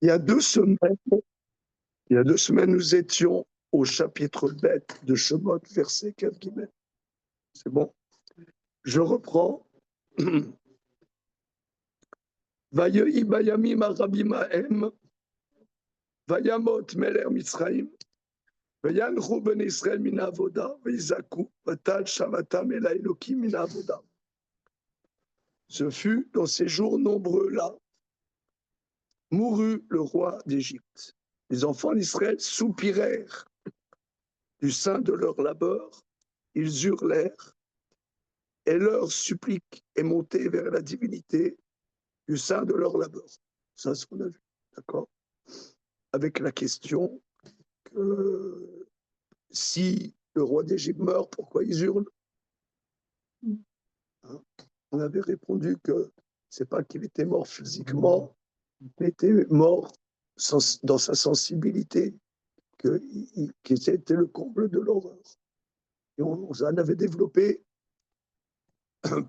Il y a 2 semaines, nous étions au chapitre bête de Shemot, verset 4 guillemets. C'est bon. Je reprends. Vayehi bayamim arabim haem, vayamot meler Mitzrayim, vayanchu ben Israël min ha'avoda, vayizaku, vatal shavatam el ha'elokim min ha'avoda. Ce fut dans ces jours nombreux-là, mourut le roi d'Égypte. Les enfants d'Israël soupirèrent du sein de leur labeur, ils hurlèrent, et leur supplique est montée vers la divinité du sein de leur labeur. Ça, c'est ce qu'on a vu, d'accord? Avec la question que si le roi d'Égypte meurt, pourquoi ils hurlent? Hein? On avait répondu que c'est pas qu'il était mort physiquement, il était mort dans sa sensibilité, que c'était le comble de l'horreur. Et on en avait développé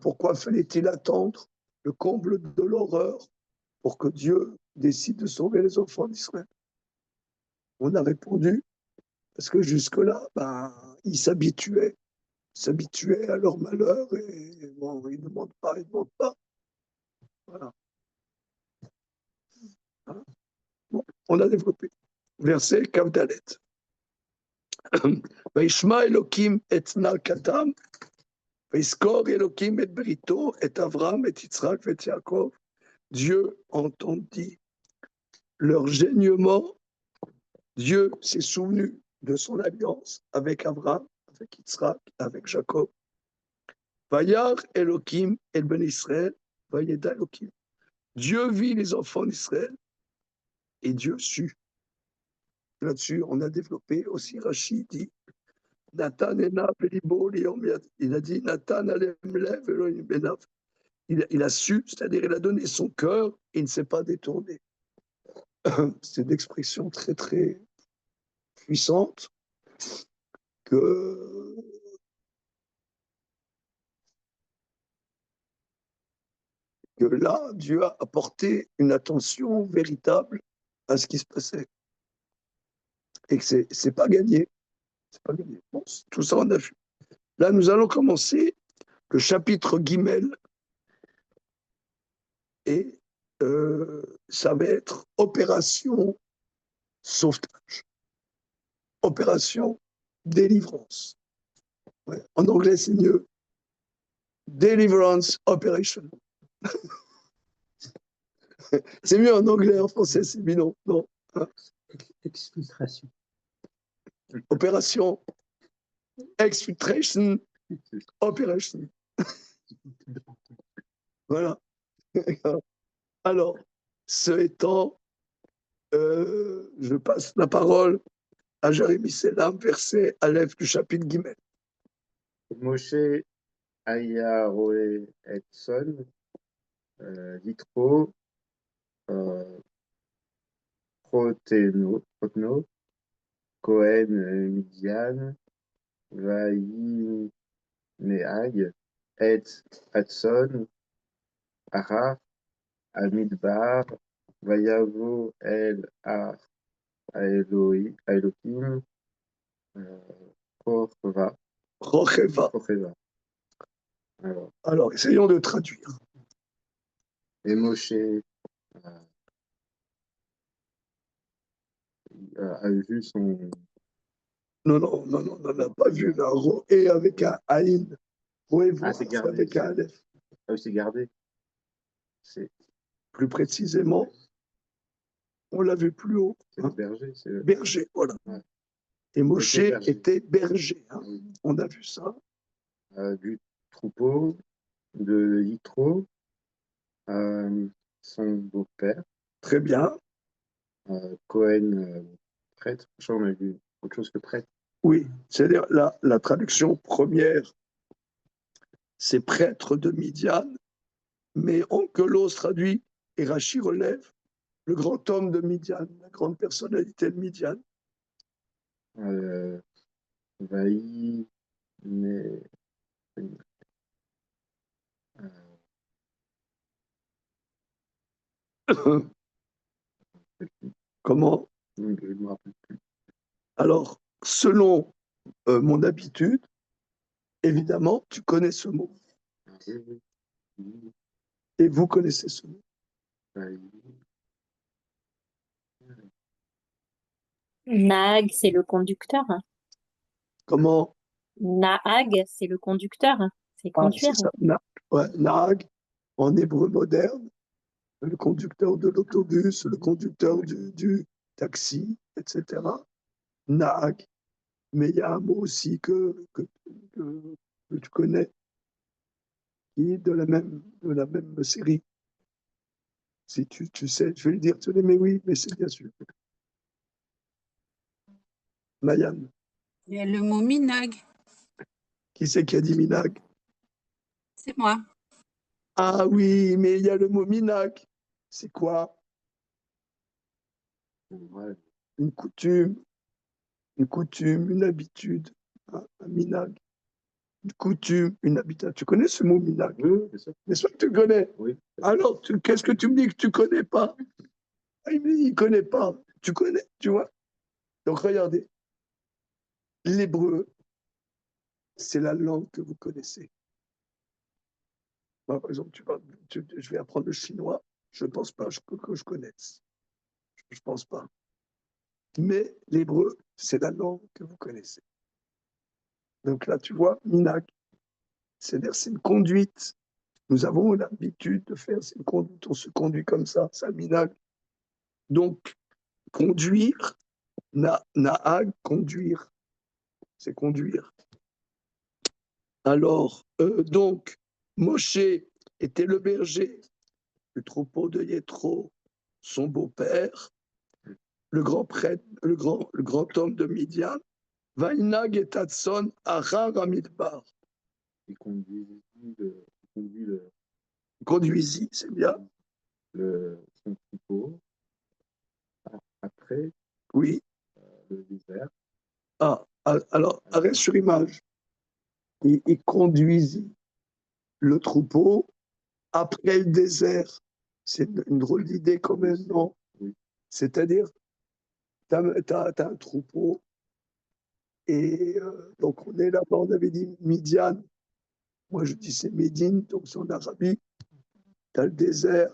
pourquoi fallait-il attendre le comble de l'horreur pour que Dieu décide de sauver les enfants d'Israël. On a répondu parce que jusque-là, ils s'habituaient à leur malheur et bon, ils ne demandent pas. Voilà. Bon, on a développé. Verset Kavdalet. Vaishma Elokim et Nakatam, Vaiskor Elokim et Brito, et Avram, et Yitzhak, et Yaakov. Dieu entendit leur gênement. Dieu s'est souvenu de son alliance avec Abraham, avec Yitzhak, avec Jacob. Vayar Elohim el ben Israël, Vayeda Elohim. Dieu vit les enfants d'Israël et Dieu sut. Là-dessus, on a développé aussi Rachid dit Nathan ena belibo liom yad. Il a dit Nathan alem lev Elohim benav. Il a su, c'est-à-dire il a donné son cœur, il ne s'est pas détourné. C'est une expression très très puissante que là, Dieu a apporté une attention véritable à ce qui se passait. Et que c'est pas gagné. C'est pas gagné. Bon, tout ça, on a vu. Là, nous allons commencer le chapitre Guimel. Et ça va être opération sauvetage. Opération délivrance. Ouais. En anglais, c'est mieux. Deliverance Operation. C'est mieux en anglais, en français, c'est bidon. Non. Hein? Exfiltration. Opération Exfiltration Operation. Voilà. Alors, ce étant, je passe la parole à Jérémie Selam, verset Aleph du chapitre Guimel. Moshe aya roe et son, Yitro, Protno, Cohen Midian, Vaïneag, et Hatson, Araf, Amidbar, Vayavo El Elohim, Rocheva. Alors, essayons de traduire. Et Moshe a vu son... Non, on n'a pas vu la Roé avec un Aïn. C'est gardé. Avec un Aleph. Ah oui, c'est gardé. Plus précisément, on l'a vu plus haut. C'est le berger. Berger, voilà. Ouais. Et Moshe était berger. Hein. Oui. On a vu ça. Du troupeau de Yitro, son beau-père. Très bien. Cohen, prêtre. On a vu autre chose que prêtre. Oui, c'est-à-dire la traduction première, c'est prêtre de Midian, mais Onkelos traduit et Rachi relève le grand homme de Midian, la grande personnalité de Midian. Vaï, mais... rappelle plus. Comment? Je ne me rappelle plus. Alors, selon mon habitude, évidemment, tu connais ce mot. Ah, oui, oui. Et vous connaissez ce mot. Vaï. Nahag, c'est le conducteur. Comment? Nahag, c'est le conducteur. C'est Ah, c'est conduire. ça. Ouais, Nahag, en hébreu moderne, le conducteur de l'autobus, le conducteur du taxi, etc. Nahag. Mais il y a un mot aussi que tu connais, qui est de la même série. Si tu sais, je vais le dire, tu dis, mais oui, mais c'est bien sûr. Mayan, Il y a le mot minag, qui c'est qui a dit Minag? c'est moi. Ah oui, mais il y a le mot Minag. C'est quoi? Ouais. Une coutume, une habitude, un minag. Une coutume, une habitude. Tu connais ce mot minag? Oui, oui, bien sûr. N'est-ce pas que tu connais? Oui. Alors, qu'est-ce que tu me dis que tu connais pas? Ah, il me dit, il connaît pas. Tu connais, tu vois? Donc, regardez. L'hébreu, c'est la langue que vous connaissez. Moi, par exemple, je vais apprendre le chinois. Je ne pense pas que je connaisse. Je ne pense pas. Mais l'hébreu, c'est la langue que vous connaissez. Donc là, tu vois, minag, c'est-à-dire c'est une conduite. Nous avons l'habitude de faire, c'est une conduite, on se conduit comme ça, c'est un minag. Donc, conduire, na'ag, conduire, c'est conduire. Alors, donc, Moshe était le berger du troupeau de Yétro, son beau-père, le grand prêtre, le grand homme de Midian, Vainag et Tatson, Arar Amidbar. Il conduit Conduisis, c'est bien. son troupeau après Oui. le désert. Ah, alors, arrête sur image. Il conduisit le troupeau après le désert. C'est une drôle d'idée quand même, non? Oui. C'est-à-dire, tu as un troupeau et donc on est là-bas, on avait dit Midian. Moi, je dis c'est Médine, donc c'est en Arabie. Tu as le désert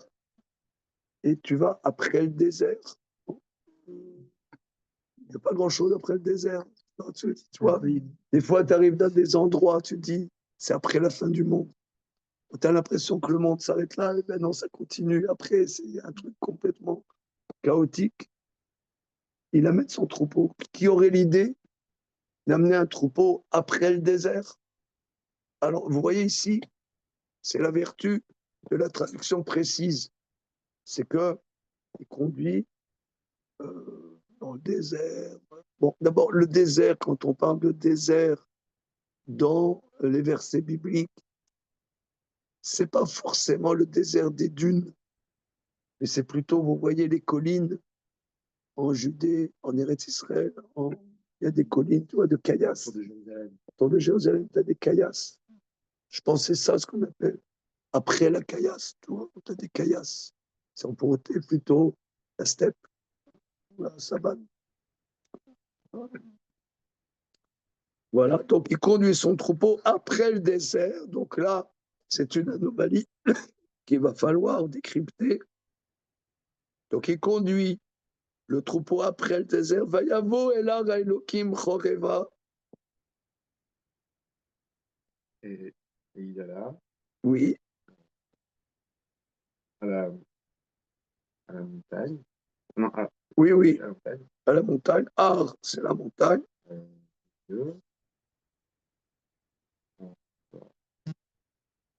et tu vas après le désert. Il n'y a pas grand-chose après le désert. Non, tu vois, des fois, tu arrives dans des endroits, tu te dis, c'est après la fin du monde. Tu as l'impression que le monde s'arrête là, et ben non, ça continue. Après, c'est un truc complètement chaotique. Il amène son troupeau. Qui aurait l'idée d'amener un troupeau après le désert? Alors, vous voyez ici, c'est la vertu de la traduction précise. C'est que il conduit dans le désert. Bon, d'abord, le désert, quand on parle de désert dans les versets bibliques, c'est pas forcément le désert des dunes, mais c'est plutôt, vous voyez, les collines en Judée, en Eretz Israël, il y a des collines, tu vois, de caillasses. Autour de Jérusalem, tu as des caillasses. Je pensais ça, ce qu'on appelle après la caillasse, tu vois, tu as des caillasses. C'est en pauvreté plutôt la steppe, la savane. Voilà, donc il conduit son troupeau après le désert. Donc là, c'est une anomalie qu'il va falloir décrypter. Donc il conduit le troupeau après le désert. Vayavo elar Elohim choreva. Et il est là, Oui, à la, à la montagne. Non, oui, oui, à la montagne. à la montagne. Ar, c'est la montagne. Dieu.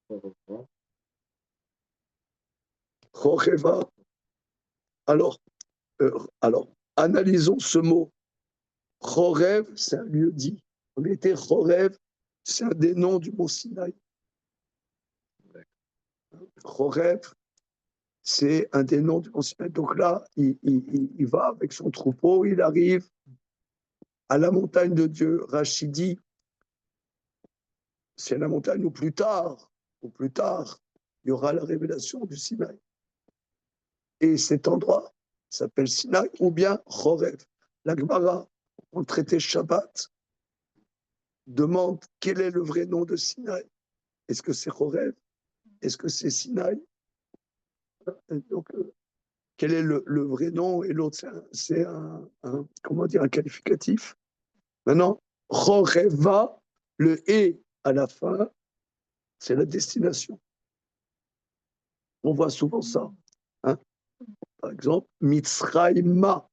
On revoit. Choreva. Alors, analysons ce mot. Chorev, c'est un lieu dit. En réalité, Chorev, c'est un des noms du mont Sinaï. Chorev, c'est un des noms du mont Sinaï. Donc là, il va avec son troupeau, il arrive à la montagne de Dieu. Rachid dit, c'est la montagne où plus tard, il y aura la révélation du Sinaï. Et cet endroit, s'appelle Sinaï, ou bien Chorev. La Gemara, en traité Shabbat, demande quel est le vrai nom de Sinaï. Est-ce que c'est Chorev? Est-ce que c'est Sinaï? Donc, quel est le vrai nom? Et l'autre, c'est comment dire, un qualificatif. Maintenant, Choreva, le et à la fin, c'est la destination. On voit souvent ça. Hein. Par exemple, Mitzrayma,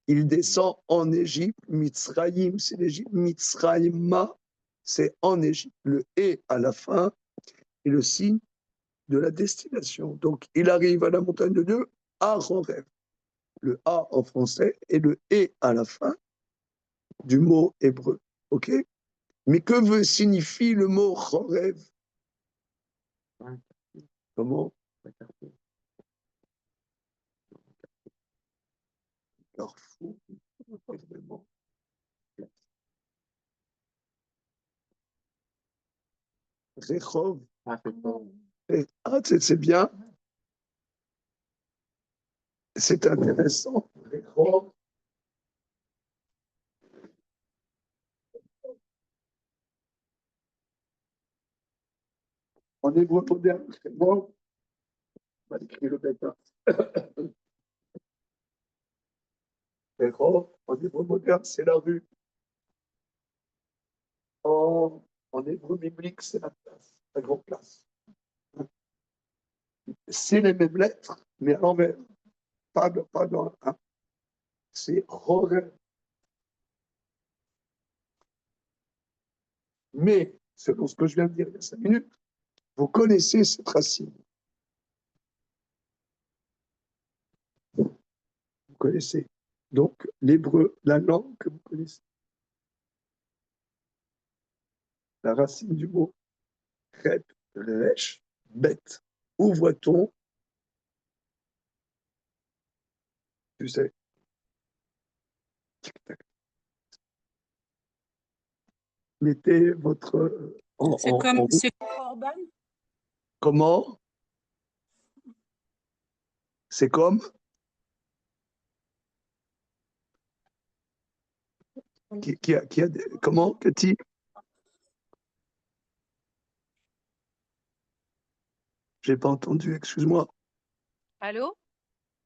il descend en Égypte. Mitzrayim, c'est l'Égypte. Mitzrayma, c'est en Égypte. Le et à la fin est le signe de la destination. Donc, il arrive à la montagne de Dieu à Horeb. Le A en français et le et à la fin du mot hébreu. OK? Mais que signifie le mot Horeb? Comment? Carrefour, vraiment. Rechov. Ah, c'est bien. C'est intéressant. Rechov. En hébreu moderne, c'est bon. On va écrire le bêta. Rechov, en hébreu moderne, c'est la rue. En hébreu biblique, c'est la place, la grande place. C'est les mêmes lettres, mais à l'envers. Pas dans un. C'est Horeb. Mais, selon ce que je viens de dire il y a 5 minutes, vous connaissez cette racine. Vous connaissez. Donc, l'hébreu, la langue que vous connaissez. La racine du mot Rep, Resh, bête. Où voit-on? Tu sais. Tic-tac. Mettez votre. C'est Corban. Comment? C'est comme? Comment, Cathy? J'ai pas entendu, excuse-moi. Allô?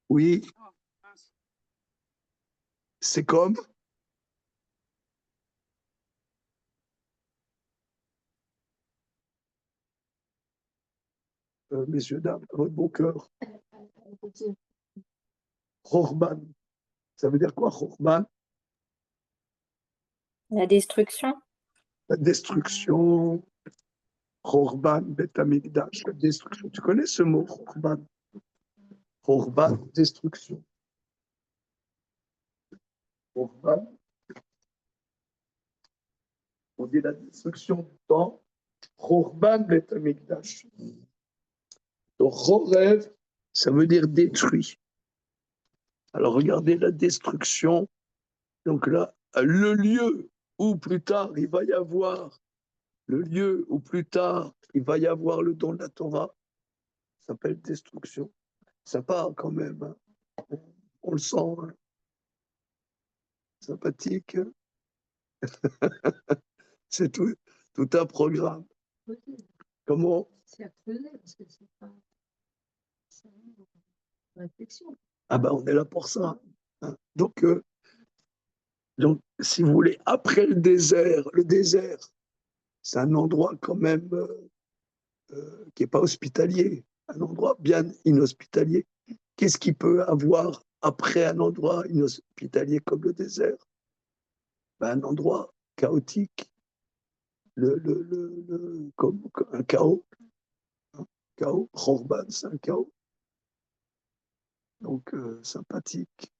Oui, Oh, mince. c'est comme? Messieurs, dames, à votre bon cœur. Chorban. Ça veut dire quoi, Chorban? La destruction. La destruction. Chorban, Bet Amikdash, la destruction. Tu connais ce mot, Chorban? Chorban, destruction. Chorban, on dit la destruction du temps. Chorban, Bet Amikdash. Donc, Chorev, ça veut dire détruit. Alors, regardez la destruction. Donc là, le lieu où plus tard il va y avoir, le lieu où plus tard il va y avoir le don de la Torah, s'appelle destruction. Ça part quand même. Hein. On le sent. Hein. Sympathique. C'est tout un programme. Comment? C'est à creuser parce que c'est pas réflexion. Ah ben, on est là pour ça. Hein. Donc, si vous voulez, après le désert, c'est un endroit quand même qui n'est pas hospitalier, un endroit bien inhospitalier. Qu'est-ce qu'il peut avoir après un endroit inhospitalier comme le désert? Ben, un endroit chaotique, comme un chaos. Hein. Chaos, Khorban, c'est un chaos. Donc, sympathique.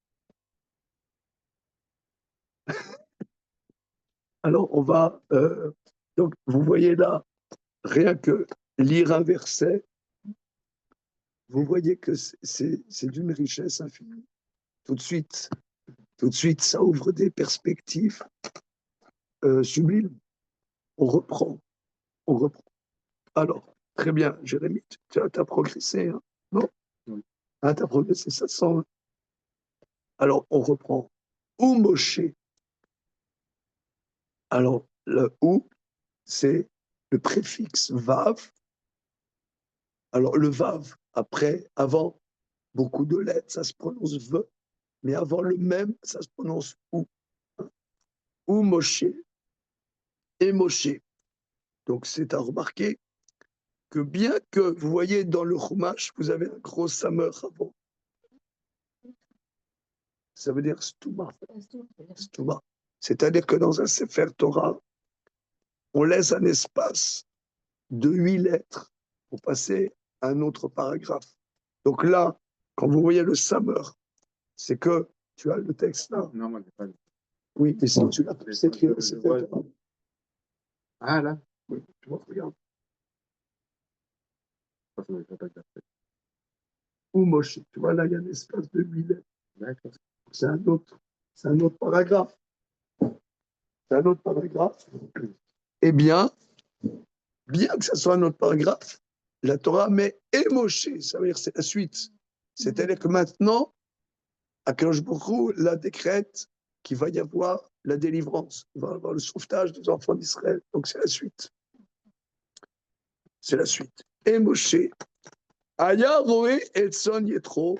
Alors, on va. Donc, vous voyez là, rien que lire un verset, vous voyez que c'est d'une richesse infinie. Tout de suite, ça ouvre des perspectives sublimes. On reprend. Alors, très bien, Jérémy, tu as progressé, hein? Non? Oui. Ah, tu as progressé, ça sent. Alors, on reprend. Ou Moshe. Alors, le ou, c'est le préfixe vav. Alors, le vav, après, avant, beaucoup de lettres, ça se prononce v, mais avant le même, ça se prononce ou. Ou Moshe et Moshe. Donc, c'est à remarquer que bien que vous voyez dans le Chumash, vous avez un gros samer avant. Ça veut dire stouma. Stouma. C'est-à-dire que dans un Sefer Torah, on laisse un espace de 8 lettres pour passer à un autre paragraphe. Donc là, quand vous voyez le samer, c'est que tu as le texte là. Non, moi, je n'ai pas. Oui, mais si tu l'as, c'est écrit au Sefer Torah. Ah, là? Oui, tu vois, regarde. Ou Moshe, tu vois, là, il y a un espace de 8 lettres. D'accord. C'est un autre paragraphe. C'est un autre paragraphe. Eh bien que ce soit un autre paragraphe, la Torah met et Moshe, ça veut dire c'est la suite. C'est-à-dire que maintenant, Akadosh Baruch Hu la décrète qu'il va y avoir la délivrance, il va y avoir le sauvetage des enfants d'Israël. Donc c'est la suite. C'est la suite. Et Moshe, Aya Roé et Son Yetro,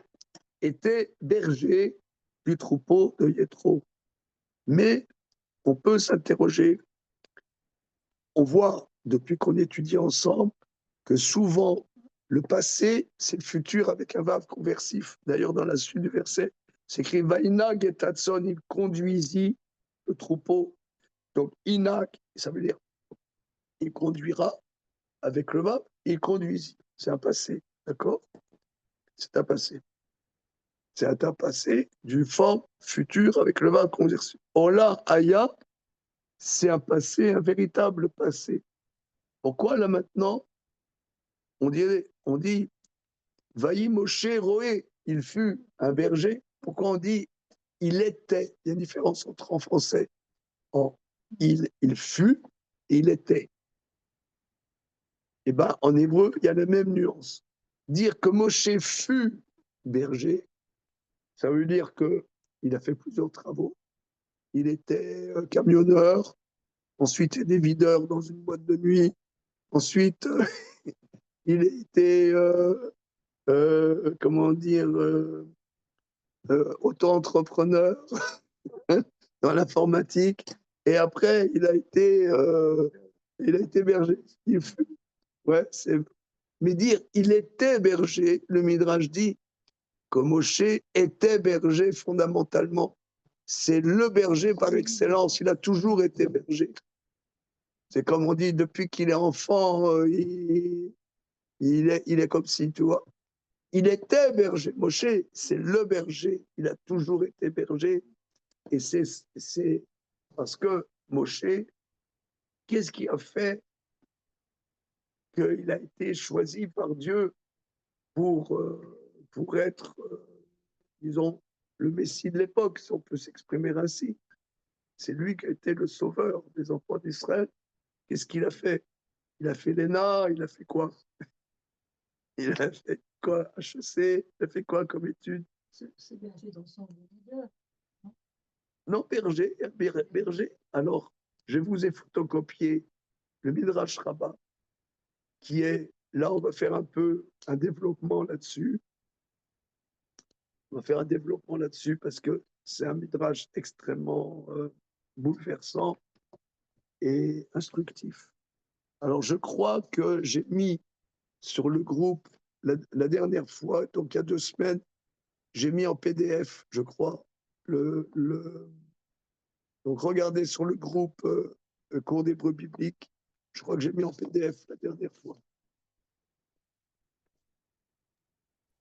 était berger du troupeau de Yetro. Mais on peut s'interroger, on voit depuis qu'on étudie ensemble que souvent le passé, c'est le futur avec un verbe conversif. D'ailleurs, dans la suite du verset, c'est écrit Vainag et Tatson, il conduisit le troupeau. Donc, Inag, ça veut dire il conduira avec le verbe, il conduisit. C'est un passé, d'accord? C'est un passé. C'est un passé du forme futur avec le verbe conversif. Or là, Aya, c'est un passé, un véritable passé. Pourquoi là maintenant, on dit Vaï Moshe Roé, il fut un berger. Pourquoi on dit il était? Il y a une différence entre en français, en il fut et il était. Et bien en hébreu, il y a la même nuance. Dire que Moshe fut berger, ça veut dire qu'il a fait plusieurs travaux. Il était camionneur, ensuite il était videur dans une boîte de nuit, ensuite il était, comment dire, auto-entrepreneur dans l'informatique. Et après, il a été berger. Ouais, mais dire il était berger, le Midrash dit que Moshe était berger fondamentalement. C'est le berger par excellence. Il a toujours été berger. C'est comme on dit, depuis qu'il est enfant, il est comme si, tu vois. Il était berger. Moshe, c'est le berger. Il a toujours été berger. Et c'est parce que Moshe, qu'est-ce qui a fait qu'il a été choisi par Dieu pour être, disons, le Messie de l'époque, si on peut s'exprimer ainsi. C'est lui qui a été le sauveur des enfants d'Israël. Qu'est-ce qu'il a fait? Il a fait l'ENA, il a fait quoi? Il a fait quoi? HEC, il a fait quoi comme étude? C'est berger dans son leader. Non, berger. Alors, je vous ai photocopié le Midrash Rabbah, qui est, là, on va faire un peu un développement là-dessus. On va faire un développement là-dessus parce que c'est un Midrash extrêmement bouleversant et instructif. Alors, je crois que j'ai mis sur le groupe la dernière fois, donc il y a 2 semaines, j'ai mis en PDF, je crois, donc regardez sur le groupe cours d'hébreu biblique, je crois que j'ai mis en PDF la dernière fois.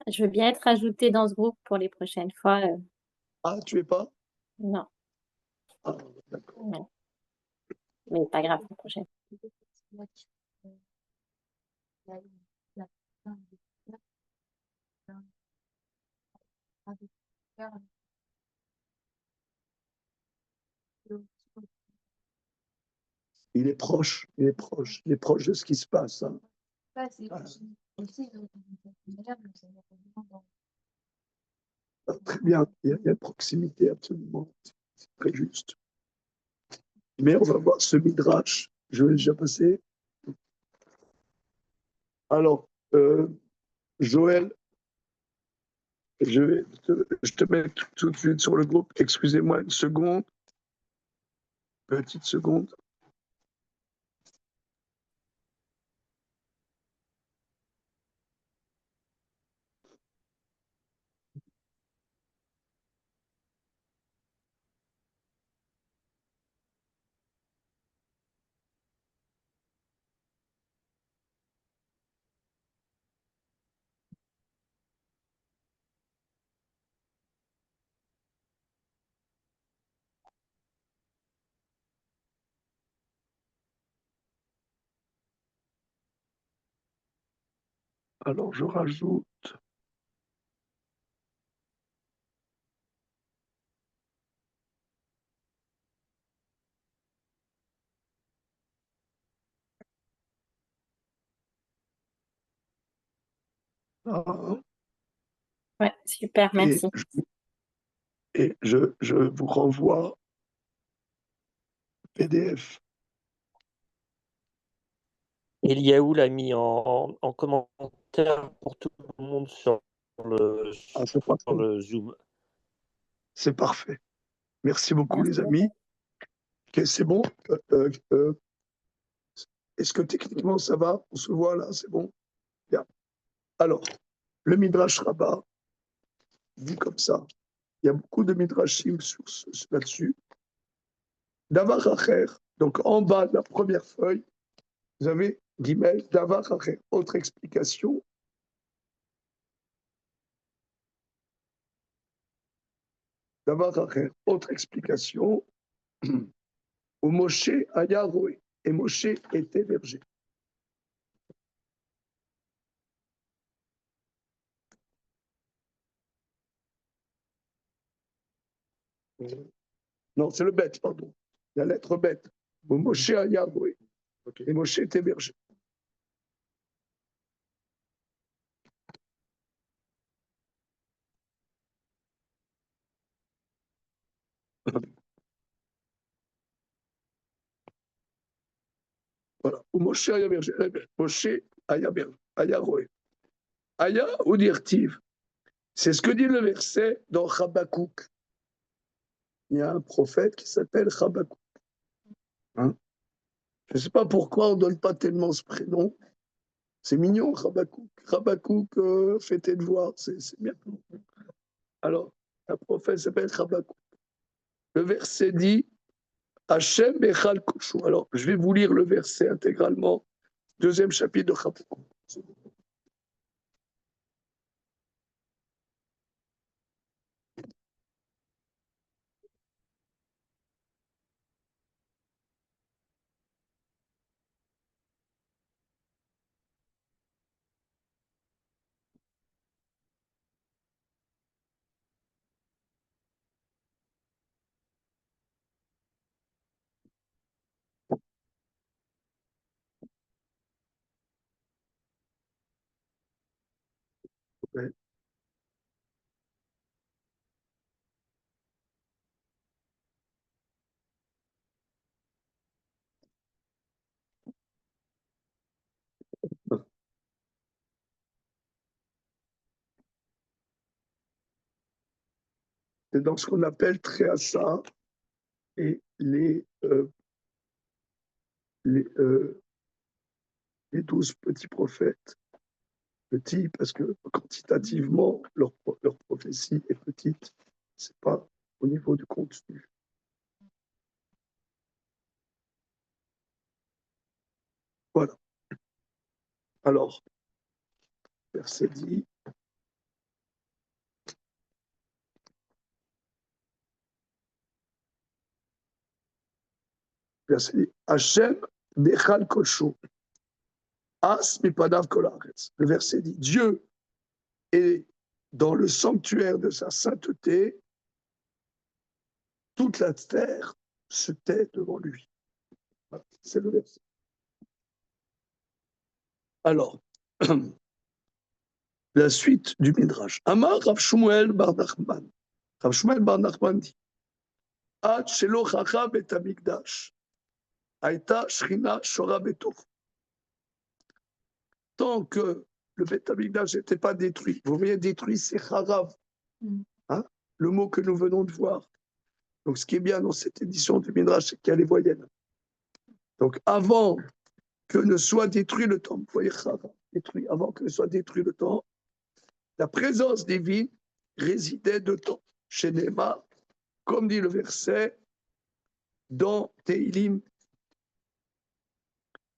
Je veux bien être ajoutée dans ce groupe pour les prochaines fois. Ah, tu es pas? Non, Ah, d'accord. non. Mais pas grave, la prochaine. Il est proche de ce qui se passe. Hein. Ah, très bien, il y a une proximité absolument, c'est très juste. Mais on va voir ce midrash, je l'ai déjà passé. Alors, Joël, je te mets tout de suite sur le groupe. Excusez-moi une seconde. Petite seconde. Alors, je rajoute. Ah, Ouais, super, et merci. je vous renvoie PDF. Eliaou l'a mis en commentaire pour tout le monde sur Ah, c'est parfait. le Zoom. C'est parfait. Merci beaucoup, Merci les amis. Ok, c'est bon. Est-ce que techniquement ça va? On se voit là, c'est bon? Bien. Alors, le Midrash Rabbah dit comme ça. Il y a beaucoup de Midrashim là-dessus. Davar Acher, donc en bas de la première feuille, vous avez Gimel, Davar Acher. Autre explication. Davar Acher, autre explication. Où Moshe aya roé. Et Moshe était berger. Non, c'est le bête, pardon. La lettre bête. Où Moshe aya roé. Et Moshe était berger. Voilà. Où Moshe aya berger. Moshe aya berger. Aya roé. Aya ou dirtiv. C'est ce que dit le verset dans Habakkuk. Il y a un prophète qui s'appelle Habakkuk. Hein? Je ne sais pas pourquoi on ne donne pas tellement ce prénom. C'est mignon, Habakkuk. Habakkuk, fêté de voir, c'est bien. Alors, un prophète s'appelle Habakkuk. Le verset dit Hachem Echal Koshu. Alors, je vais vous lire le verset intégralement, deuxième chapitre de Habakkuk. Ouais. C'est dans ce qu'on appelle Tréassa et les 12 petits prophètes. Petits parce que quantitativement, leur prophétie est petite. Ce n'est pas au niveau du contenu. Voilà. Alors, verset dit, verset dit, Hachem Bechal Kosho, As Mipadav Kolaretz. Le verset dit, Dieu est dans le sanctuaire de sa sainteté, toute la terre se tait devant lui. Voilà, c'est le verset. Alors, La suite du Midrash. Amar Rav Shmuel bar Nachman. Rav Shmuel bar Nachman dit Ad shelo chacha bet hamikdash. Aïta shrina shora betoch. Tant que le Bet Hamikdash n'était pas détruit, vous voyez, détruit, c'est charav. Hein, le mot que nous venons de voir. Donc, ce qui est bien dans cette édition du Midrash, c'est qu'il y a les voyelles. Donc, avant que ne soit détruit le temple, vous voyez, charav, détruit, avant que ne soit détruit le temple, la présence divine résidait dedans. Chez Néma, comme dit le verset dans Teilim,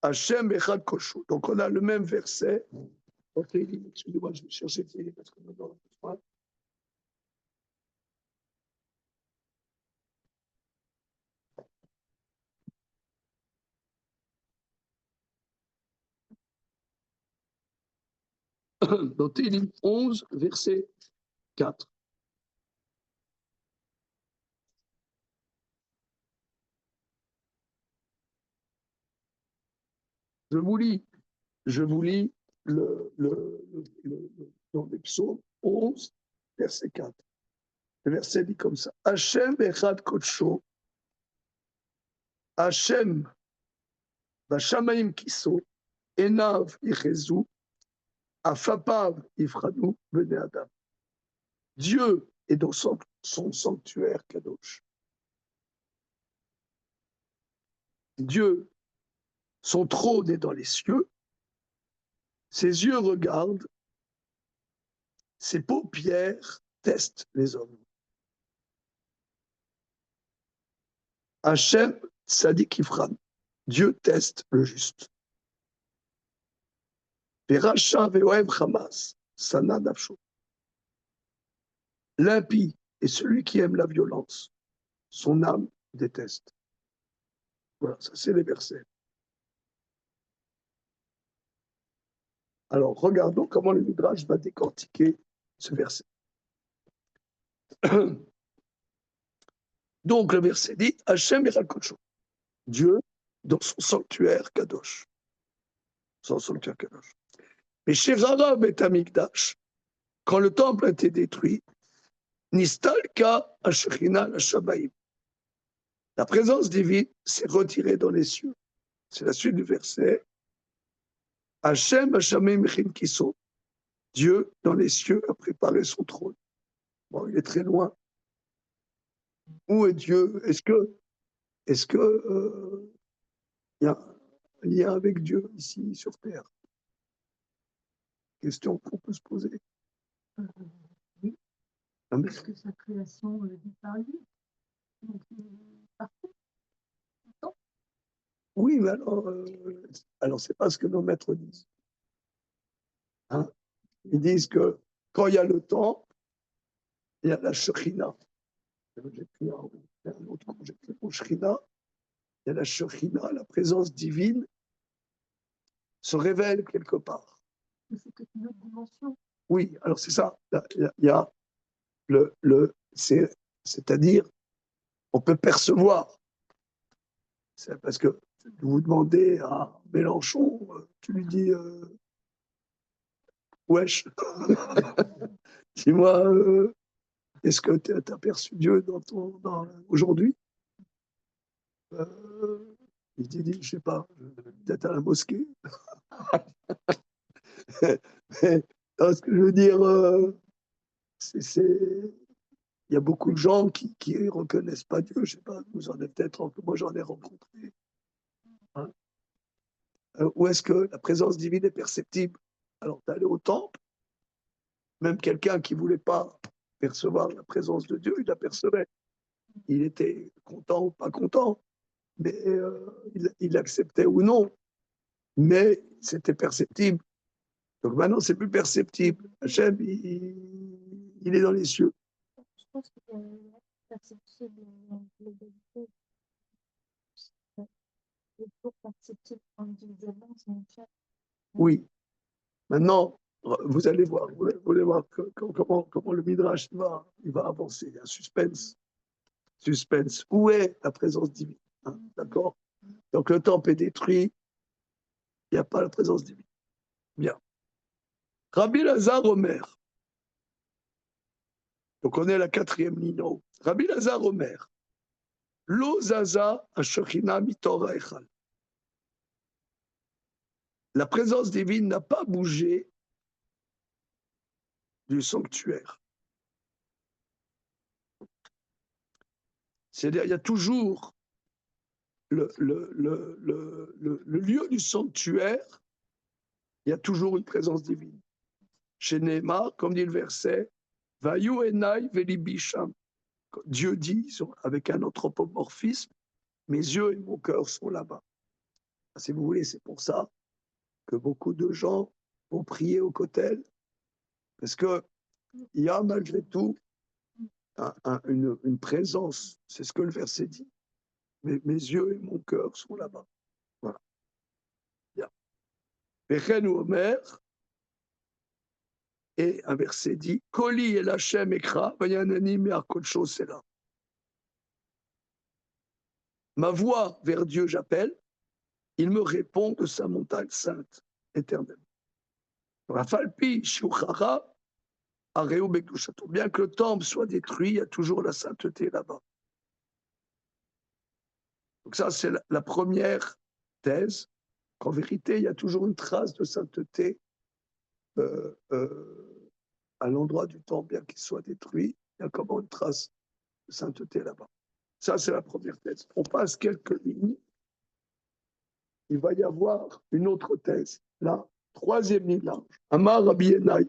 Hachem Echad Koshu. Donc, on a le même verset dans Teilim. Excusez-moi, je vais chercher Teilim parce que maintenant, on a dans Teilim 11, verset 4. Je vous lis dans les psaumes 11, verset 4. Le verset dit comme ça Hachem Echad Kodsho, Hachem Bashamaim Kiso, Enav Ichezu, Afapav Ifranu Bene Adam. Dieu est dans son sanctuaire Kadosh. Dieu, son trône est dans les cieux, ses yeux regardent, ses paupières testent les hommes. Hachem Tzadik Ifran, Dieu teste le juste. Veracha ve'oev Hamas, Sana Nafsho. L'impie est celui qui aime la violence, son âme déteste. Voilà, ça c'est les versets. Alors, regardons comment le Midrash va décortiquer ce verset. Donc, le verset dit Hachem Echad Kodsho, Dieu dans son sanctuaire Kadosh. Son sanctuaire Kadosh. Mais chez Rara Bet Hamikdash, quand le temple a été détruit, Nistalka Ashechina Lashabaim. La présence divine s'est retirée dans les cieux. C'est la suite du verset. Hachem Hashamim Mechin Kiso. Dieu, dans les cieux, a préparé son trône. Bon, il est très loin. Où est Dieu? Est-ce que y a un lien avec Dieu ici sur terre? Question qu'on peut se poser. Oui. Ah, mais- Parce que sa création dit par lui. Donc, parfait. Oui, mais alors c'est pas ce que nos maîtres disent. Hein? Ils disent que quand il y a le temps, il y a la Shekhinah. J'ai pris un autre coup, j'ai pris pour Shekhinah. Il y a la Shekhinah, la présence divine se révèle quelque part. Mais c'est peut-être une autre dimension. Oui, alors c'est ça. Il y a c'est-à-dire, on peut percevoir. C'est parce que vous demandez à Mélenchon, tu lui dis wesh, dis-moi, est-ce que tu as perçu Dieu aujourd'hui? Il dit, je sais pas, peut-être à la mosquée. Non, ce que je veux dire, il y a beaucoup de gens qui ne reconnaissent pas Dieu. Je sais pas, vous en avez peut-être, moi j'en ai rencontré. Hein? Où est-ce que la présence divine est perceptible? Alors, d'aller au temple, même quelqu'un qui ne voulait pas percevoir la présence de Dieu, il la percevait. Il était content ou pas content, mais il l'acceptait ou non. Mais c'était perceptible. Donc maintenant, c'est plus perceptible. Hachem, il est dans les cieux. Je pense que la perceptible en globalité, le pour perceptible individuellement, c'est une chose. Oui. Maintenant, vous allez voir, vous allez voir comment le Midrash il va avancer. Il y a un suspense. Suspense. Où est la présence divine? Hein, d'accord? Donc le temple est détruit, il n'y a pas la présence divine. Bien. Rabbi Lazar Omer. Donc on est à la 4e ligne en haut. Rabbi Lazar Omer. Lo zaza ashokina mitora echal. La présence divine n'a pas bougé du sanctuaire. C'est-à-dire, il y a toujours le lieu du sanctuaire, il y a toujours une présence divine. Chez Neymar, comme dit le verset, Vayu enai velibisham. Dieu dit, avec un anthropomorphisme, mes yeux et mon cœur sont là-bas. Si vous voulez, c'est pour ça que beaucoup de gens vont prier au Kotel, parce qu'il y a malgré tout une présence, c'est ce que le verset dit. Mes yeux et mon cœur sont là-bas. Voilà. Bien. Vechen ou Omer, et un verset dit, Koli el Hashem ekra, vayanani me'arkodsho sela. Ma voix vers Dieu j'appelle, il me répond de sa montagne sainte, éternelle. Rafalpi shiuchara, areu bekdushato. Bien que le temple soit détruit, il y a toujours la sainteté là-bas. Donc ça, c'est la première thèse, qu'en vérité, il y a toujours une trace de sainteté à l'endroit du temple, bien qu'il soit détruit, il y a comment une trace de sainteté là-bas. Ça, c'est la première thèse. On passe quelques lignes. Il va y avoir une autre thèse. La 3e ligne large. Amar Rabbi Enai.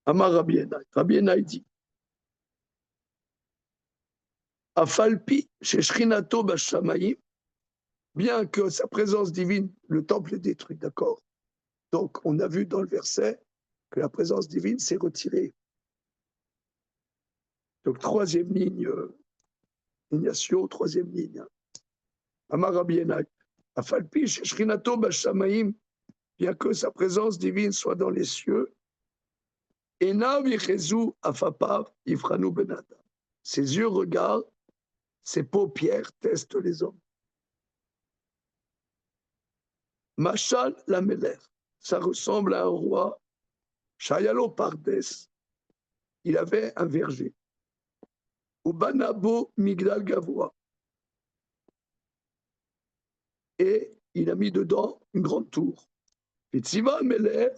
Amar Rabbi Enai. Rabbi Enai dit Afalpi, chez Shrinato Bashamayim, bien que sa présence divine, le temple est détruit, d'accord? Donc, on a vu dans le verset que la présence divine s'est retirée. Donc, 3e ligne, Ignacio, 3e ligne. Amar Rabbi Enai. Afalpi, chez Shrinato Bashamayim, bien que sa présence divine soit dans les cieux, Enav Yechezu Afapav Ifranu Benada. Ses yeux regardent, ses paupières testent les hommes. Machal Lameler, ça ressemble à un roi. Shayalo Pardes, il avait un verger. Ubanabo Migdal Gavoa. Et il a mis dedans une grande tour. Vitziva Meler,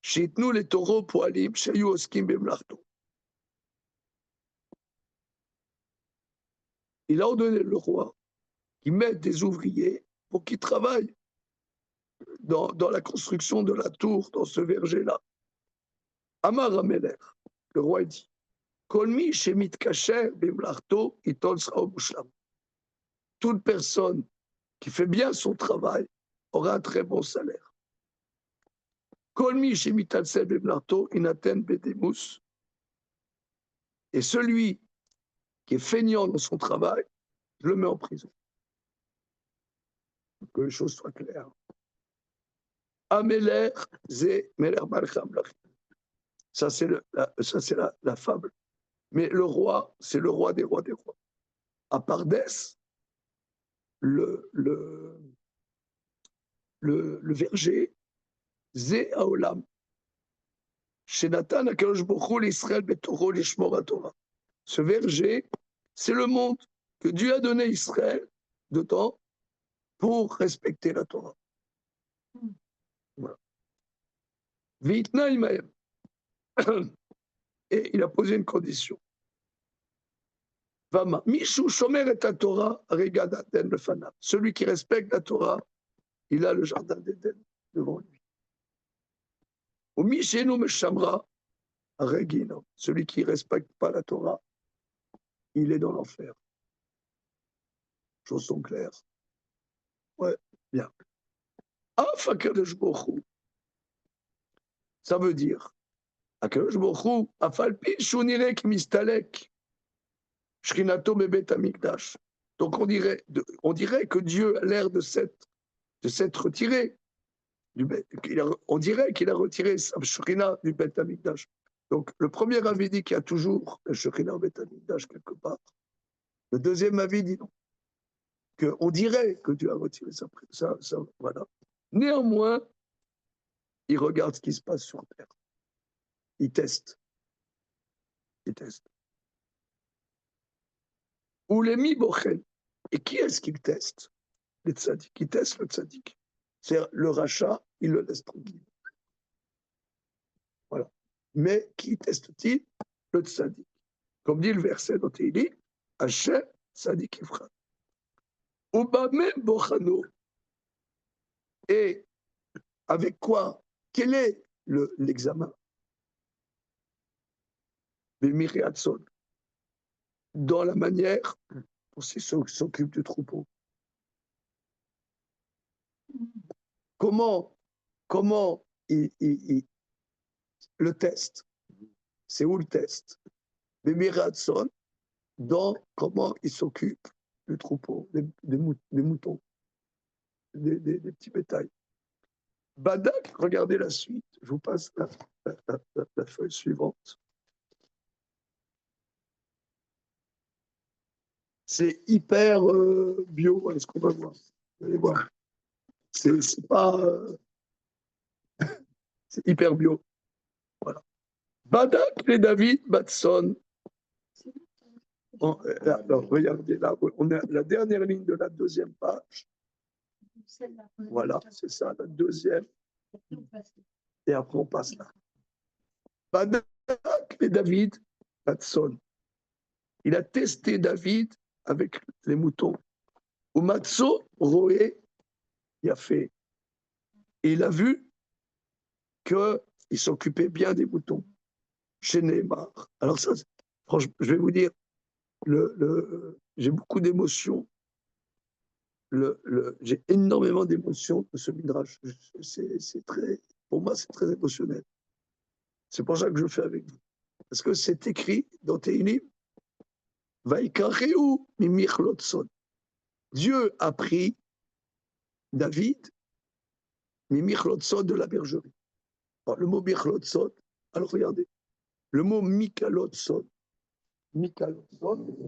Shitnu les taureaux poalim, Shayu Oskim Bemlarto. Il a ordonné le roi qu'il mette des ouvriers pour qu'ils travaillent dans la construction de la tour, dans ce verger-là. Amar Ameler, le roi dit, Kolmi Shemit Kacher Bemlarto, Itol Sra Mushlam. Toute personne qui fait bien son travail aura un très bon salaire. Kolmi Shemit Alsel Bemlarto, Inaten Bedemus. Et celui qui est feignant dans son travail, je le mets en prison. Pour que les choses soient claires. Ameler, Zé, Meler Malcham Lachim. Ça, c'est la fable. Mais le roi, c'est le roi des rois des rois. À Pardès, le verger, Zé Aolam. Chez Nathan, Akadosh Baruch Hu, l'Israël Betoro, l'Ishmor HaTorah. Ce verger, c'est le monde que Dieu a donné à Israël dedans pour respecter la Torah. Voilà. Vitna Imaem. Et il a posé une condition. Vama. Mishu Shomer et la Torah, Regadaten le Fana. Celui qui respecte la Torah, il a le jardin d'Éden devant lui. Ou Mishenu Meshamra, Regino. Celui qui ne respecte pas la Torah, il est dans l'enfer. Choses sont claires. Ouais, bien. Af HaKadosh Baruch Hu. Ça veut dire, HaKadosh Baruch Hu, Afalpi Shunirek Mistalek, Shrinato Bebet Amikdash. Donc on dirait que Dieu a l'air de s'être retiré. On dirait qu'il a retiré sa Shrina du Bet Amikdash. Donc le premier avis dit qu'il y a toujours un Shrina au Bet Amikdash quelque part. Le deuxième avis dit non. On dirait que Dieu a retiré ça. Voilà. Néanmoins, il regarde ce qui se passe sur Terre. Il teste. Il teste. Ou les mi-bochen. Et qui est-ce qu'il teste? Les tzaddik. Il teste le tzaddik. C'est le rachat, il le laisse tranquille. Voilà. Mais qui teste-t-il? Le tzaddik. Comme dit le verset dans Tehillim, Hachem tzaddik Ephraim. Obamem bochano. Et avec quoi? Quel est l'examen? Bemiriatson. Dans la manière dont il s'occupe du troupeau. Comment le test? C'est où le test? Bemiriatson, dans comment il s'occupe du troupeau, des moutons, des petits bétails. Badak, regardez la suite. Je vous passe la feuille suivante. C'est hyper bio, est-ce qu'on va voir? Vous allez voir. C'est pas. C'est hyper bio. Voilà. Badak et David Batson. Alors, regardez là, on est à la dernière ligne de la deuxième page. Voilà, c'est ça, la deuxième. Et après, on passe là. Badak et David Batson. Il a testé David avec les moutons. Au Matzo, Roé, il a fait. Et il a vu qu'il s'occupait bien des moutons. Chez Neymar. Alors ça, franchement, je vais vous dire, j'ai beaucoup d'émotions. J'ai énormément d'émotions de ce midrash. C'est très, pour moi, c'est très émotionnel. C'est pour ça que je le fais avec vous. Parce que c'est écrit dans Tehillim, Vaikareu mimichlotson. Dieu a pris David, mimichlotson de la bergerie. Alors, le mot michlotson, alors regardez, le mot mikalotson, mikalotson,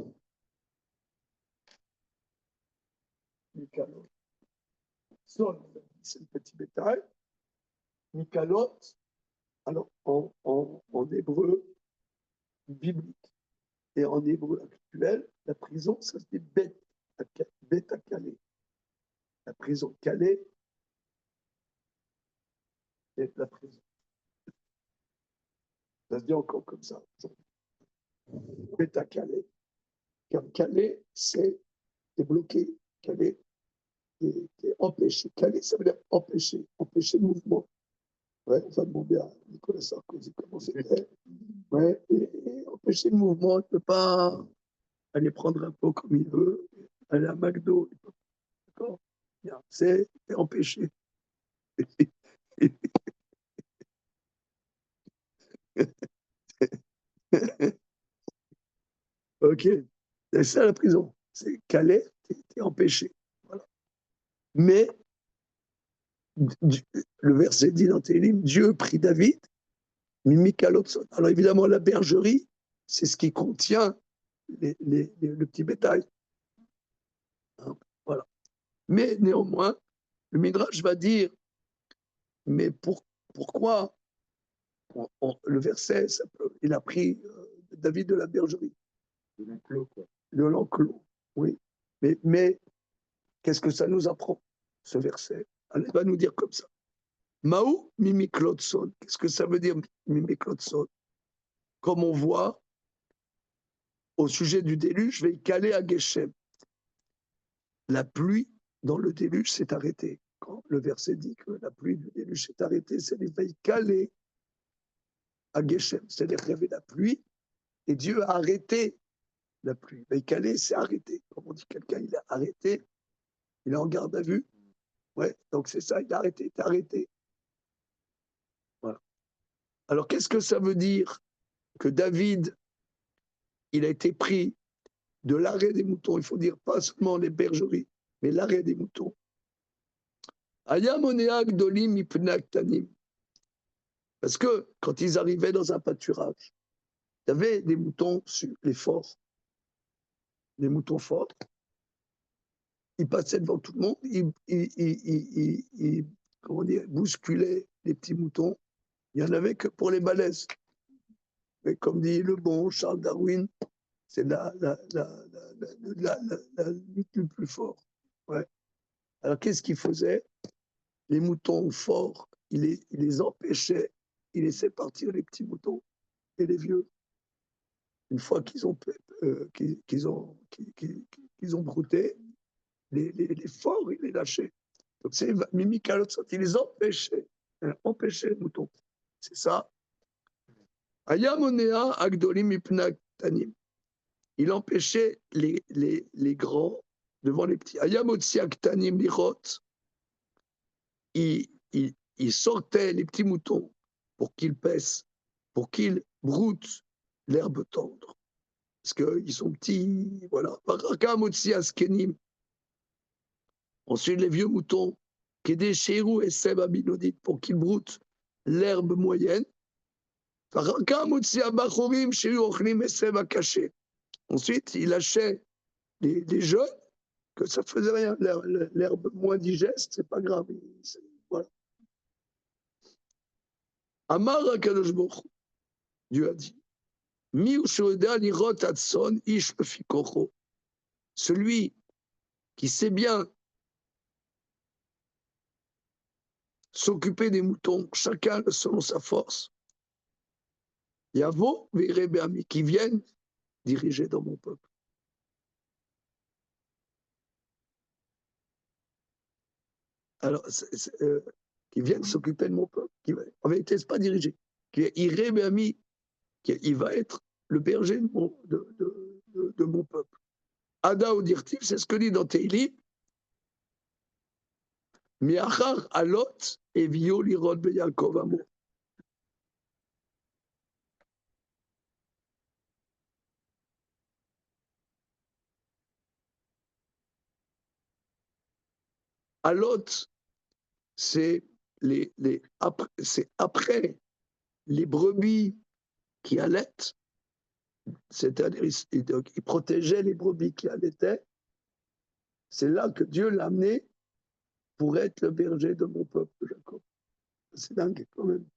c'est le petit bétail. Mikalot, alors en hébreu biblique et en hébreu actuel, la prison, ça se dit bête à Calais. La prison Calais et la prison. Ça se dit encore comme ça. Bête à Calais. Car Calais, c'est bloqué. Calais est empêché. Calais, ça veut dire empêcher le mouvement. Ouais, on va demander à Nicolas Sarkozy comment c'était. Ouais, et empêcher le mouvement, il ne peut pas aller prendre un pot comme il veut, aller à McDo. D'accord? C'est empêché. Ok, c'est ça la prison. C'est Calais, t'es empêché. Voilà. Mais le verset dit dans Télim, Dieu prit David, Mimikalotson. Alors évidemment, la bergerie, c'est ce qui contient le petit bétail. Hein, voilà. Mais néanmoins, le Midrash va dire, mais pourquoi le verset, il a pris David de la bergerie. De l'enclos, quoi. De l'enclos, oui. Mais qu'est-ce que ça nous apprend, ce verset? Elle va nous dire comme ça. Maou mimiklotson. Qu'est-ce que ça veut dire mimiklotson? Comme on voit au sujet du déluge, je vais caler à Geshem. La pluie dans le déluge s'est arrêtée. Quand le verset dit que la pluie du déluge s'est arrêtée, c'est qu'il va caler à Geshem. C'est-à-dire qu'il y avait la pluie et Dieu a arrêté la pluie. Caler, c'est arrêté. Comme on dit quelqu'un, il a arrêté, il est en garde à vue. Ouais, donc c'est ça, il a arrêté, il est arrêté. Voilà. Alors qu'est-ce que ça veut dire que David, il a été pris de l'arrêt des moutons? Il faut dire pas seulement les bergeries, mais l'arrêt des moutons. Ayamoneak dolim ipnak tanim. Parce que quand ils arrivaient dans un pâturage, il y avait des moutons sur les forts, des moutons forts. Ils passaient devant tout le monde, ils comment dire, bousculer les petits moutons. Il n'y en avait que pour les balèzes. Mais comme dit le bon Charles Darwin, c'est la lutte le plus fort. Ouais. Alors qu'est-ce qu'il faisait? Les moutons forts, il les empêchait, il laissait partir les petits moutons et les vieux. Une fois qu'ils ont, qu'ils ont brouté, les forts, il les lâchait. Donc c'est Mimi Kalotsot, il les empêchait, empêchait les moutons. C'est ça. Ayamonea Agdolim Ipnaktanim. Il empêchait les grands devant les petits. Ayamotsi Aktanim Lirot. Il sortait les petits moutons pour qu'ils paissent, pour qu'ils broutent l'herbe tendre. Parce qu'ils sont petits, voilà. Ensuite, les vieux moutons, Kédé Chérou et Seb Abinodit, pour qu'ils broutent l'herbe moyenne. Ensuite, il lâchait les jeunes, que ça faisait rien, l'herbe moins digeste, c'est pas grave. Voilà. Amar HaKadosh Baruch Hu, Dieu a dit, celui qui sait bien s'occuper des moutons, chacun selon sa force, Yavo Verebeami, qui viennent diriger dans mon peuple. Alors, qui viennent s'occuper de mon peuple. En vérité, ce n'est pas diriger. Il va être le berger de mon peuple. Ada ou Dirtiv, c'est ce que dit dans Teilim. Miachar alot et vio lirot beyakov amo. Alot, c'est après les brebis qui allaitent, c'est-à-dire il protégeait les brebis qui allaitaient. C'est là que Dieu l'a amené pour être le berger de mon peuple, Jacob. C'est dingue quand même.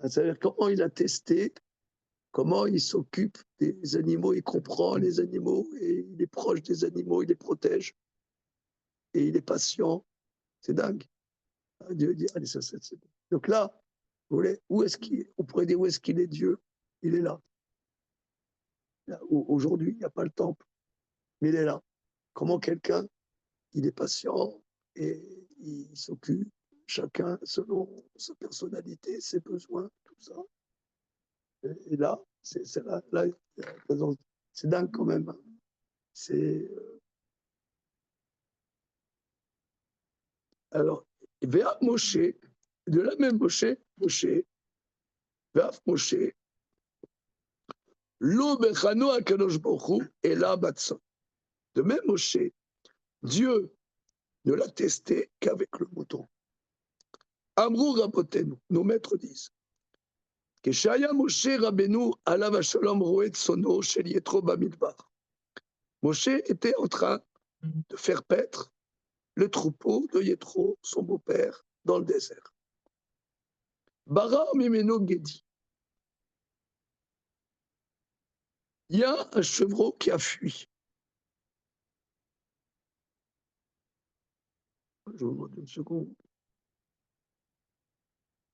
C'est-à-dire comment il a testé, comment il s'occupe des animaux, il comprend les animaux, et il est proche des animaux, il les protège, et il est patient. C'est dingue. Dieu dit, allez, ça, c'est bon. Donc là, vous voulez, on pourrait dire où est-ce qu'il est Dieu? Il est là. Aujourd'hui, il n'y a pas le temple, mais il est là. Comment quelqu'un, il est patient et il s'occupe, chacun selon sa personnalité, ses besoins, tout ça. Et là, c'est dingue quand même. Hein. C'est alors, Véa Moshe, de la même Moshe, Véa Moshe, Lo Bechano Akadosh Baruch Hu Ela Batson. De même Moshe, Dieu ne l'a testé qu'avec le mouton. Amrou Rabotenu, nos maîtres disent, que Shaya Moshe Rabbeinu alav Shalom roet sono shel Yetro bamidbar. Moshe était en train de faire paître le troupeau de Yetro, son beau-père, dans le désert. Bara Mimeno Gedi. Il y a un chevreau qui a fui. Je vous demande une seconde.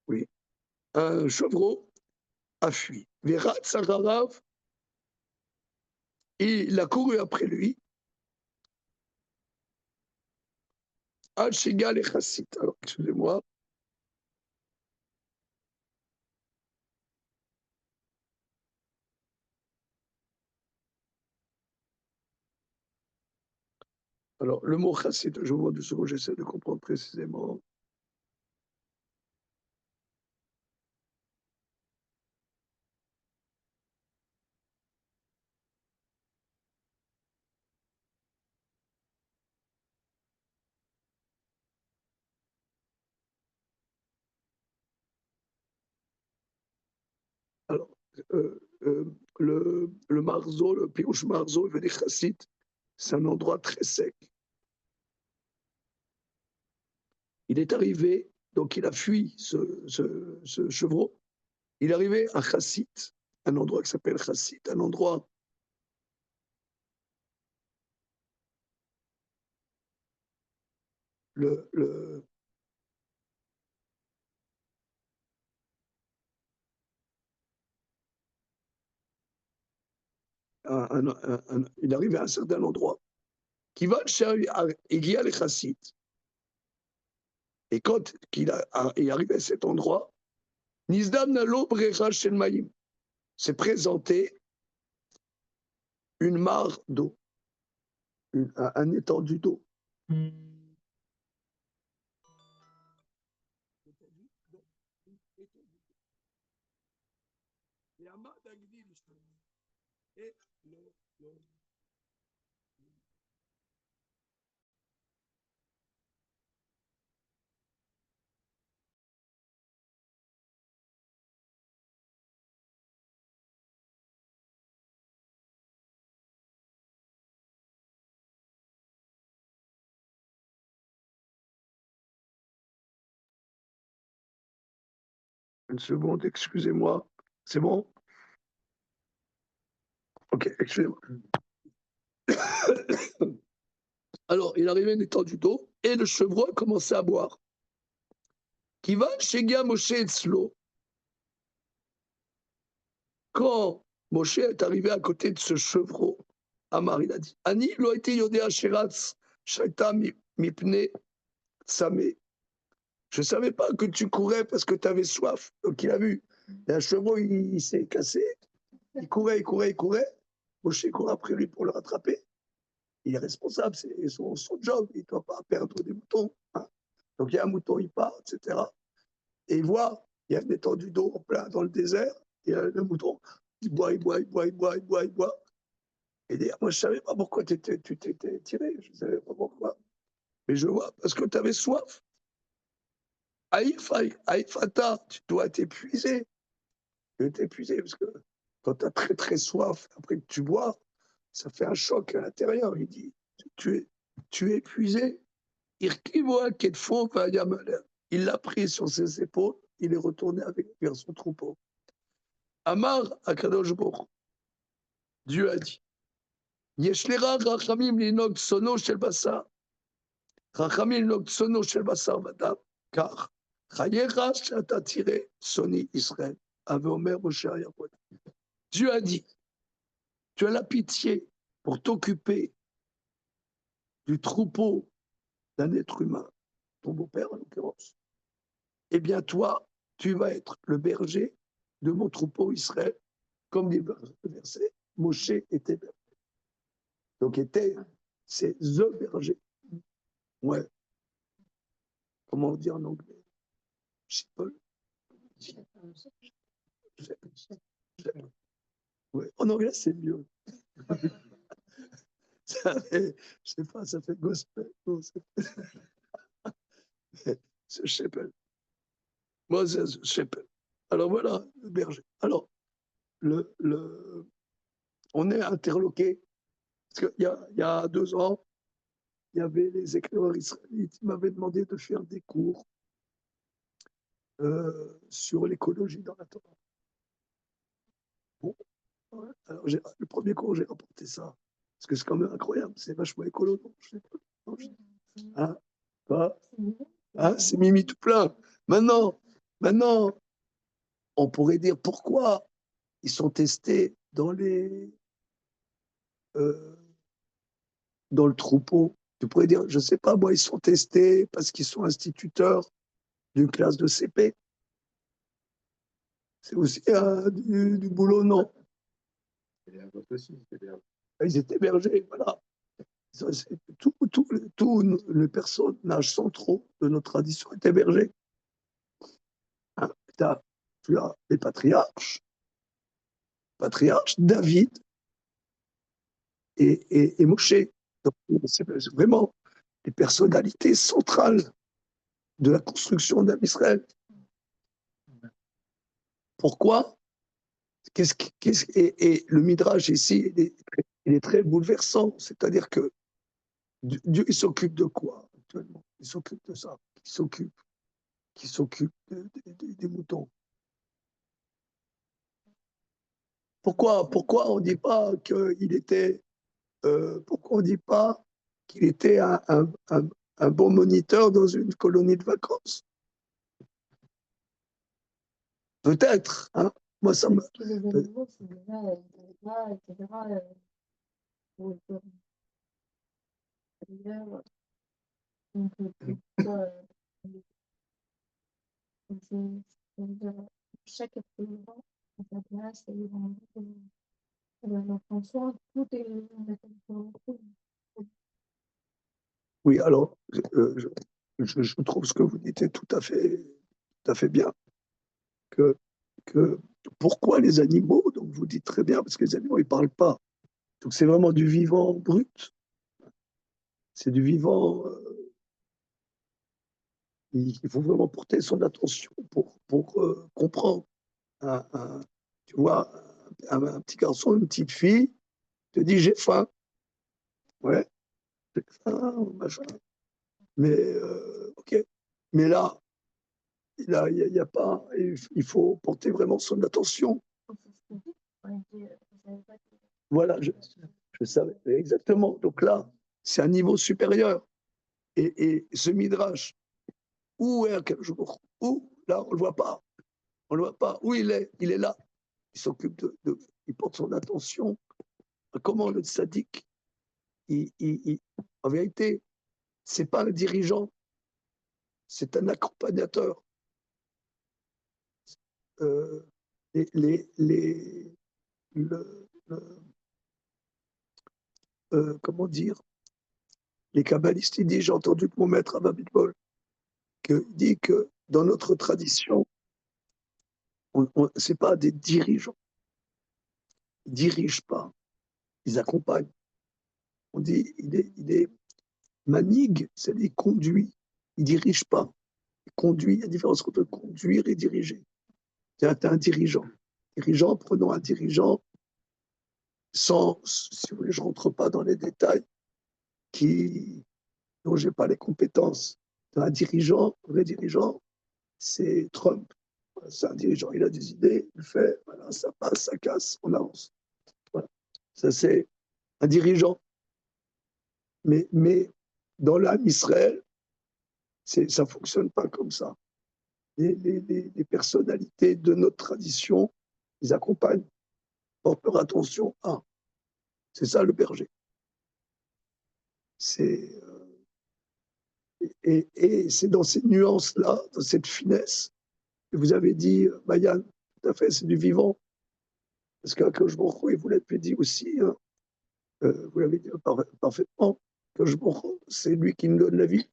Oui. Un chevreau a fui. Verat Sararav, il a couru après lui. Al-Shigal et Chassit. Alors, excusez-moi. Alors, le mot Chassit, je vois de ce que j'essaie de comprendre précisément. Alors, le marzo, le piouche marzo, il veut dire Chassit, c'est un endroit très sec. il est arrivé, donc il a fui ce chevreau, il est arrivé à Chassit, un endroit qui s'appelle Chassit, un endroit le il arrive à un certain endroit, qui va il les chassites. Et quand il est arrivé à cet endroit, Nizdam Nalo Brecha Shel Maïm s'est présenté une mare d'eau, un étendu d'eau. Et une seconde, excusez-moi. C'est bon? Ok, excusez-moi. Alors, il arrivait une étendue d'eau et le chevreau a commencé à boire. Qui va chez Moshe Etzlo. Quand Moshe est arrivé à côté de ce chevreau, Amar, il a dit Ani lo été yodéa sheratz shaita mipne samé. Je ne savais pas que tu courais parce que tu avais soif. Donc il a vu. Et un chevreau, il s'est cassé. Il courait, il courait, il courait. Moshe court après lui pour le rattraper. Il est responsable, c'est son job. Il ne doit pas perdre des moutons. Hein. Donc il y a un mouton, il part, etc. Et il voit, il y a une étendue d'eau en plein dans le désert. Et le mouton, il boit, il boit, il boit, il boit, il boit, il boit. Et d'ailleurs, moi, je ne savais pas pourquoi tu t'étais tiré. Je ne savais pas pourquoi. Mais je vois, parce que tu avais soif. Aïfata, tu dois t'épuiser. Tu dois t'épuiser, parce que quand tu as très, très soif, après que tu bois, ça fait un choc à l'intérieur. Il dit, tu es épuisé. Il l'a pris sur ses épaules, il est retourné vers son troupeau. Amar Akadosh Baruch, Dieu a dit, Yeshlera rachamim linok sono shel basar, rachamim linok sono shel basar vadam, car chayecha shata tiré soni Israël, avait Omer Moshe Ayapot. Dieu a dit, tu as la pitié pour t'occuper du troupeau d'un être humain, ton beau-père en l'occurrence. Eh bien toi, tu vas être le berger de mon troupeau Israël, comme dit le verset, Moshe était berger. Donc c'est the berger. Ouais. Comment on dit en anglais? Shepherd. Ouais. En anglais, c'est mieux. Je sais pas, ça fait gospel. C'est shepherd. Moi, c'est shepherd. Alors voilà, le berger. Alors, on est interloqué. Parce qu'il y a 2 ans, il y avait les écrivains israélites qui m'avaient demandé de faire des cours sur l'écologie dans la Torah. Bon, ouais. Alors, le premier cours, j'ai rapporté ça. Parce que c'est quand même incroyable, c'est vachement écolo. Non, je sais pas. Non, hein, pas, hein, c'est Mimi tout plein. Maintenant, on pourrait dire pourquoi ils sont testés dans dans le troupeau. Tu pourrais dire, je ne sais pas, moi, ils sont testés parce qu'ils sont instituteurs d'une classe de CP. C'est aussi du boulot, non? Ils étaient bergers, voilà. Tous les personnages centraux de nos traditions étaient bergers. Hein, tu as les patriarches, David et Moshe. Donc, c'est vraiment les personnalités centrales de la construction d'un Israël. Pourquoi? Et le Midrash ici, il est très bouleversant. C'est-à-dire que Dieu, il s'occupe de quoi actuellement? Il s'occupe de ça. qui s'occupe des moutons. Pourquoi on ne dit pas qu'il était, pourquoi on dit pas qu'il était un bon moniteur dans une colonie de vacances? Peut-être, hein. Moi, ça me... Parce que les animaux, c'est déjà, etc. Pour être ailleurs. Donc, pourquoi, chaque président a sa place et en François, tout est Oui, alors, je trouve ce que vous dites est tout à fait bien. Que pourquoi les animaux? Donc, vous dites très bien, parce que les animaux, ils ne parlent pas. Donc, c'est vraiment du vivant brut. C'est du vivant. Il faut vraiment porter son attention pour comprendre. Tu vois, un petit garçon, une petite fille te dit j'ai faim. Ouais, j'ai faim, machin. Mais ok. Mais là, il y a pas. Il faut porter vraiment son attention. Voilà, je savais exactement. Donc là, c'est un niveau supérieur. Et ce midrash, où est quel jour? Où? Là, on ne le voit pas. On ne le voit pas. Où il est? Il est là. Il s'occupe il porte son attention à comment le tzaddik, en vérité, c'est pas un dirigeant, c'est un accompagnateur. Euh, comment dire, les kabbalistes, ils disent, j'ai entendu que mon maître Abba Bitbol, il dit que dans notre tradition, c'est pas des dirigeants. Ils dirigent pas, ils accompagnent. On dit, il est manig, c'est-à-dire il conduit, il dirige pas. Il conduit, il y a une différence entre conduire et diriger. C'est un dirigeant. Dirigeant, prenons un dirigeant sans, si vous voulez, je ne rentre pas dans les détails, dont je n'ai pas les compétences. Un dirigeant, un vrai dirigeant, c'est Trump. C'est un dirigeant, il a des idées, il fait, voilà, ça passe, ça casse, on avance. Voilà. Ça, c'est un dirigeant. Mais dans l'âme Israël, ça ne fonctionne pas comme ça. Les personnalités de notre tradition, ils accompagnent, portent leur attention à. C'est ça le berger. Et c'est dans ces nuances-là, dans cette finesse, que vous avez dit, Bayan, tout à fait, c'est du vivant. Parce qu'Akadosh Baruch Hu, et vous l'avez dit aussi, hein, vous l'avez dit parfaitement, Akadosh Baruch Hu, c'est lui qui nous donne la vie.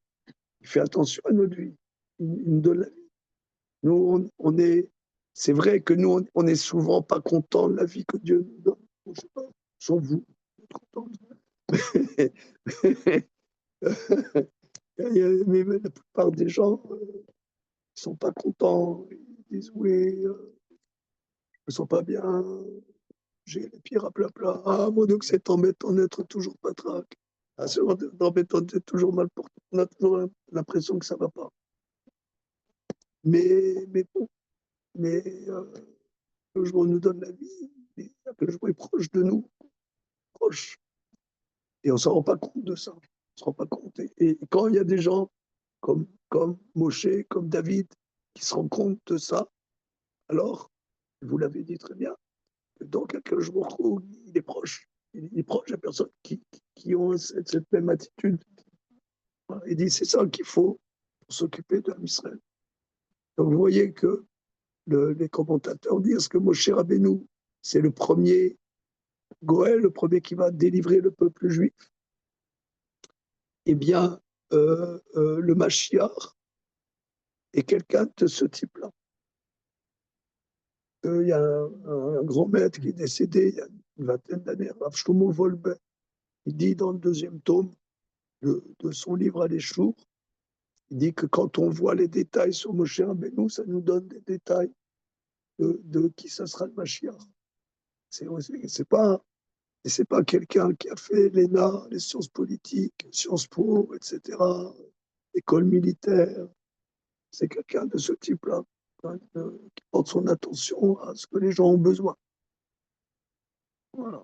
Il fait attention à notre vie. Il nous donne la vie. Nous, c'est vrai que nous, on n'est souvent pas contents de la vie que Dieu nous donne. Je ne sais pas, sauf vous, vous êtes contents. Mais la plupart des gens ne sont pas contents. Ils disent oui, je ne me sens pas bien, j'ai les pieds à plat plat. Ah, mon Dieu, que c'est embêtant d'être toujours patraque. Ah, c'est embêtant d'être toujours mal porté. On a toujours l'impression que ça ne va pas. Mais bon, le jour où on nous donne la vie, le jour est proche de nous, proche. Et on ne s'en rend pas compte de ça. On ne se rend pas compte. Et quand il y a des gens comme Moshe, comme David, qui se rendent compte de ça, alors, vous l'avez dit très bien, donc je me retrouve, il est proche. Il est proche des personnes qui ont cette même attitude. Il dit, c'est ça qu'il faut pour s'occuper de l'Israël. Donc vous voyez que les commentateurs disent que Moshe Rabbeinu, c'est le premier Goël, le premier qui va délivrer le peuple juif. Eh bien, le Mashiach est quelqu'un de ce type-là. Il y a un grand maître qui est décédé il y a une vingtaine d'années, Rav Shlomo Wolbe. Il dit dans le deuxième tome de son livre Aléchour, il dit que quand on voit les détails sur Moshe Rabbeinu, ça nous donne des détails de qui ça sera le Mashiach. C'est pas quelqu'un qui a fait l'ENA, les sciences politiques, Sciences Po, etc., école militaire, C'est quelqu'un de ce type-là, hein, qui porte son attention à ce que les gens ont besoin. Voilà.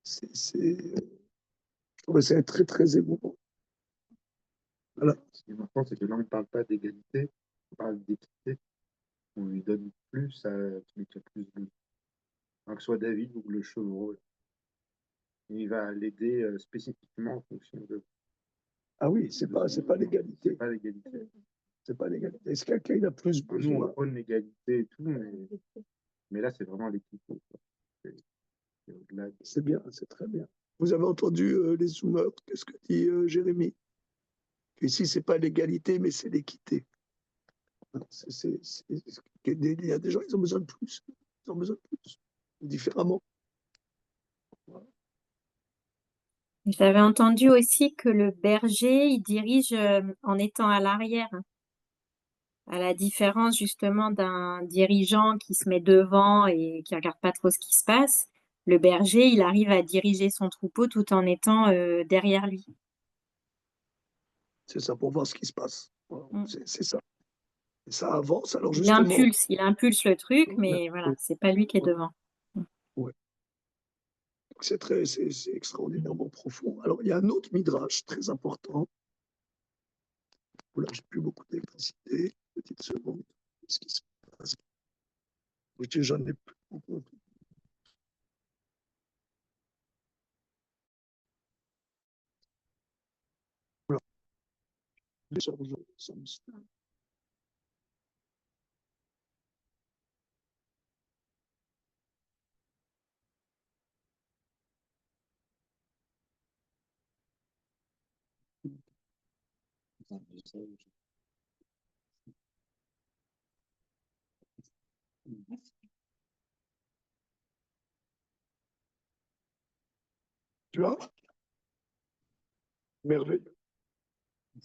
Je trouvais ça très, très émouvant. Voilà. Ce qui est important, c'est que là, on ne parle pas d'égalité, on parle d'équité. On lui donne plus à celui qui a plus de. Que ce soit David ou le chevreau. Il va l'aider spécifiquement en fonction de. Ah oui, c'est pas l'égalité. C'est pas l'égalité. C'est pas l'égalité. Est-ce que quelqu'un il a plus Nous, on besoin? prône l'égalité et tout, mais là, c'est vraiment l'équité. C'est au-delà de. C'est bien, c'est très bien. Vous avez entendu les zoomers, qu'est-ce que dit Jérémy? Ici, c'est pas l'égalité, mais c'est l'équité. Il y a des gens, ils ont besoin de plus. Ils ont besoin de plus, différemment. J'avais entendu aussi que le berger, il dirige en étant à l'arrière, à la différence justement d'un dirigeant qui se met devant et qui regarde pas trop ce qui se passe. Le berger, il arrive à diriger son troupeau tout en étant derrière lui. C'est ça, pour voir ce qui se passe. Voilà, Mm. c'est ça. Et ça avance, alors Il justement. impulse le truc, mais Ouais, voilà, c'est pas lui qui est devant. ouais. C'est extraordinairement profond. Alors, il y a un autre midrash très important. Là, j'ai plus beaucoup d'électricité. Petite seconde. Qu'est-ce qui se passe? J'en ai plus beaucoup. Voilà. Tu vois? Merveilleux.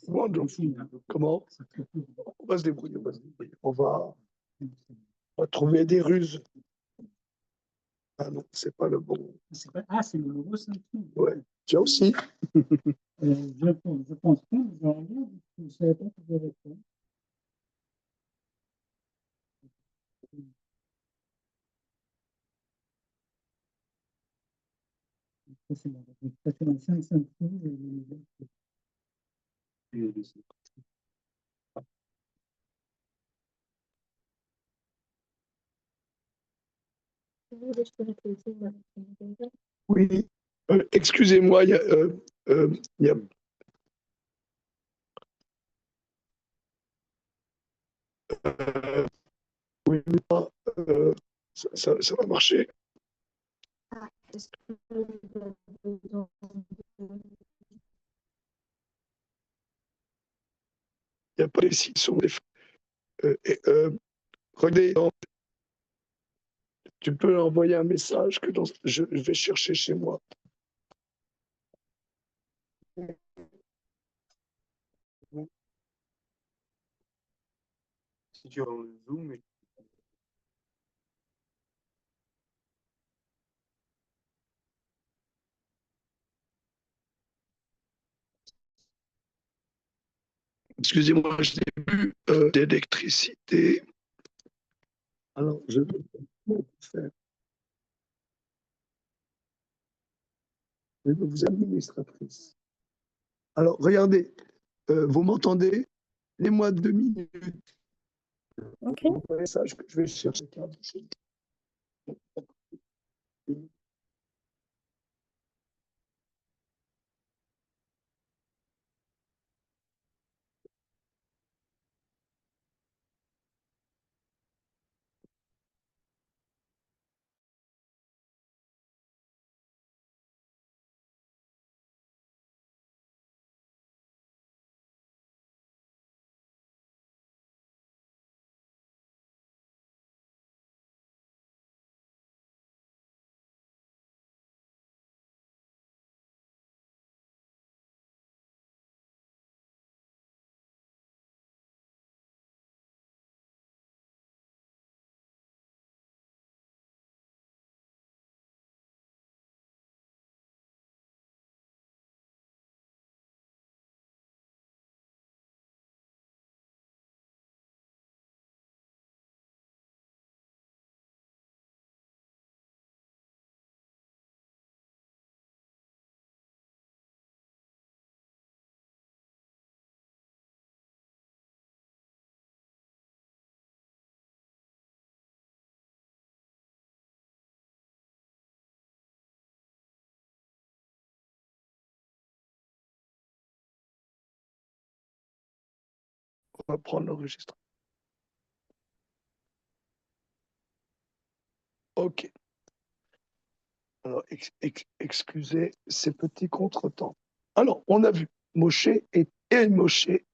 Wonderful. Comment? On va se débrouiller, on va se débrouiller. On va trouver des ruses. Ah non, c'est pas le bon. Ah, c'est le nouveau cinquième. Ouais. Tu as aussi? Je pense pas, je regarde, je ne savais pas que j'avais fait. C'est la 500. Oui. Excusez-moi, il y a oui, ça va marcher. Il n'y a pas les signes sur les. Regardez, tu peux envoyer un message que je vais chercher chez moi. Si tu as le Zoom, Excusez-moi, je n'ai plus d'électricité. Alors, je vais faire. Je vais vous administratrice. Alors, regardez, vous m'entendez? Les-moi 2 minutes. Ok. Un message que je vais chercher. On va prendre l'enregistrement. OK. Alors, excusez ces petits contretemps. Alors, on a vu, Moshe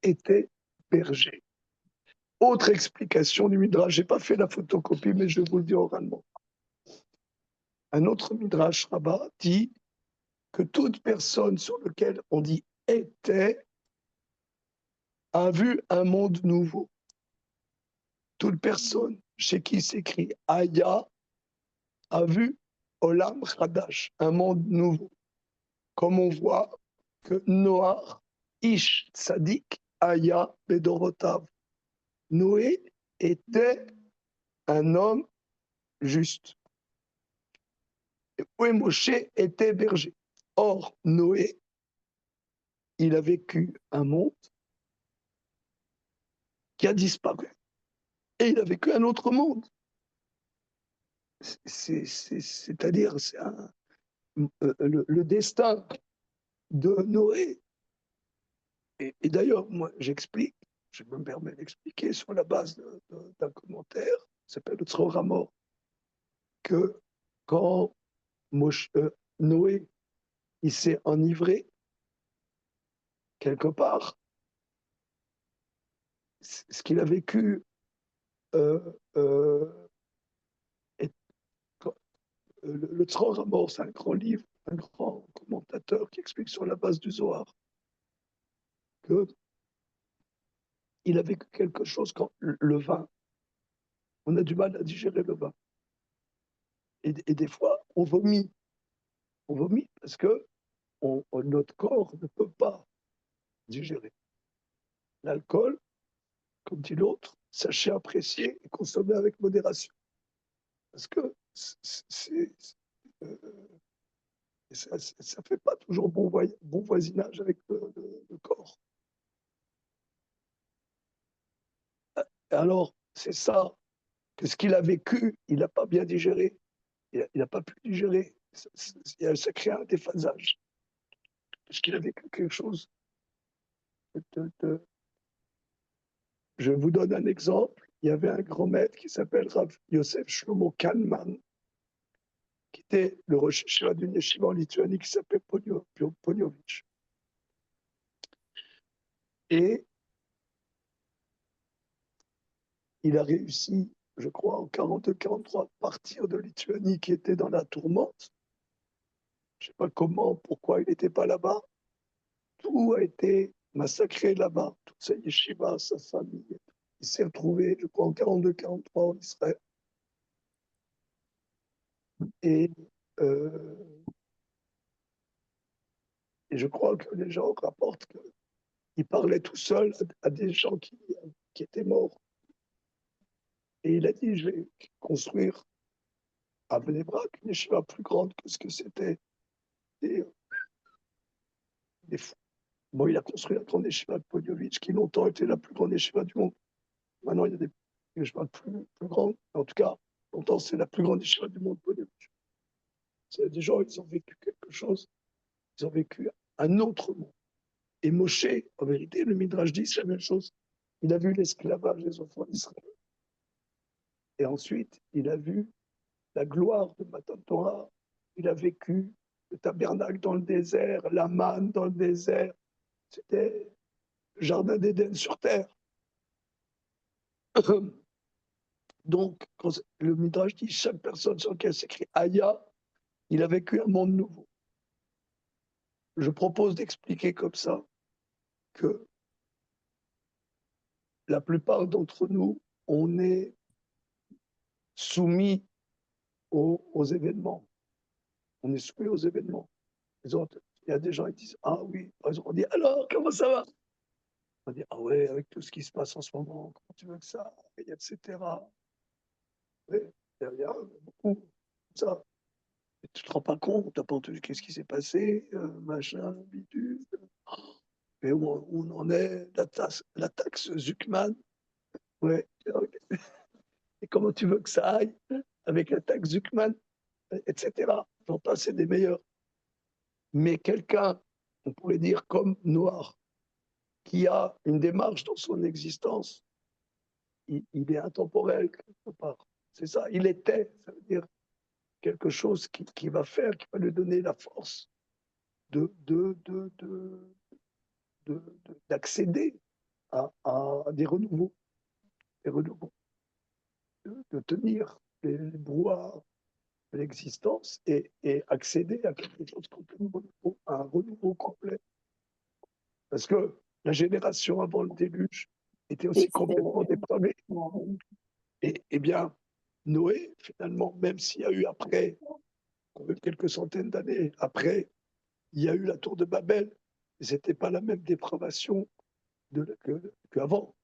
était berger. Autre explication du Midrash, je n'ai pas fait la photocopie, mais je vais vous le dire oralement. Un autre Midrash Rabbah dit que toute personne sur laquelle on dit était a vu un monde nouveau. Toute personne chez qui s'écrit Aya a vu Olam Chadash, un monde nouveau. Comme on voit que Noah, Ish Tzadik, Aya Bedorotav. Noé était un homme juste. Et Moshe était berger. Or, Noé, il a vécu un monde qui a disparu. Et il a vécu un autre monde. C'est-à-dire, c'est le destin de Noé. Et d'ailleurs, moi, j'explique, je me permets d'expliquer sur la base d'un commentaire, qui s'appelle le Tzror Hamor, que quand Noé il s'est enivré quelque part, ce qu'il a vécu le Tzror Hamor, c'est un grand livre, un grand commentateur qui explique sur la base du Zohar que il a vécu quelque chose quand le vin, on a du mal à digérer le vin. Et des fois, on vomit. On vomit parce que notre corps ne peut pas digérer. L'alcool, comme dit l'autre, sachez apprécier et consommer avec modération. Parce que ça ne fait pas toujours bon voisinage avec le corps. Alors, c'est ça, que ce qu'il a vécu, il n'a pas bien digéré. Il n'a pas pu digérer. Ça crée un déphasage. Parce qu'il a vécu quelque chose. Je vous donne un exemple. Il y avait un grand maître qui s'appelle Rav Yosef Shlomo Kalman, qui était le Rosh Hashanah d'une yeshiva en Lituanie qui s'appelait Poniovitch. Et il a réussi, je crois, en 42-43, à partir de Lituanie qui était dans la tourmente. Je ne sais pas comment, pourquoi il n'était pas là-bas. Tout a été massacré là-bas, toute sa yeshiva, sa famille. Il s'est retrouvé, je crois, en 42-43 en Israël. Et je crois que les gens rapportent qu'il parlait tout seul à des gens qui étaient morts. Et il a dit, je vais construire à Bnei Brak une yeshiva plus grande que ce que c'était des fous. Bon, il a construit la grande yeshiva de Poniovitch, qui longtemps était la plus grande yeshiva du monde. Maintenant, il y a des yeshivas plus grandes. En tout cas, longtemps, c'est la plus grande yeshiva du monde, Poniovitch. C'est des gens, ils ont vécu quelque chose, ils ont vécu un autre monde. Et Moshe, en vérité, le Midrash dit, c'est la même chose. Il a vu l'esclavage des enfants d'Israël. Et ensuite, il a vu la gloire de Matan Torah. Il a vécu le tabernacle dans le désert, la manne dans le désert. C'était le jardin d'Éden sur terre. Donc, quand le Midrash dit chaque personne sur laquelle s'écrit Aya, il a vécu un monde nouveau. Je propose d'expliquer comme ça que la plupart d'entre nous, on est soumis aux événements. On est soumis aux événements. Il y a des gens qui disent ah oui, par exemple, on dit alors, comment ça va? On dit ah ouais, avec tout ce qui se passe en ce moment, comment tu veux que ça aille, etc. Oui, il y a beaucoup ça. Et tu te rends pas compte, tu n'as pas entendu qu'est-ce qui s'est passé, machin, bidule. Mais où on en est, la taxe Zuckman. Ouais. Et comment tu veux que ça aille avec la taxe Zuckman, etc. J'en passe, c'est des meilleurs. Mais quelqu'un, on pourrait dire comme Noir, qui a une démarche dans son existence, il est intemporel quelque part. C'est ça, il était, ça veut dire quelque chose qui va faire, qui va lui donner la force d'accéder à des renouveaux, de tenir les brouhaha de l'existence et accéder à quelque chose complètement, à un renouveau complet. Parce que la génération avant le déluge était aussi complètement dépravée. Et bien, Noé, finalement, même s'il y a eu après, quelques centaines d'années après, il y a eu la tour de Babel, ce n'était pas la même dépravation qu'avant.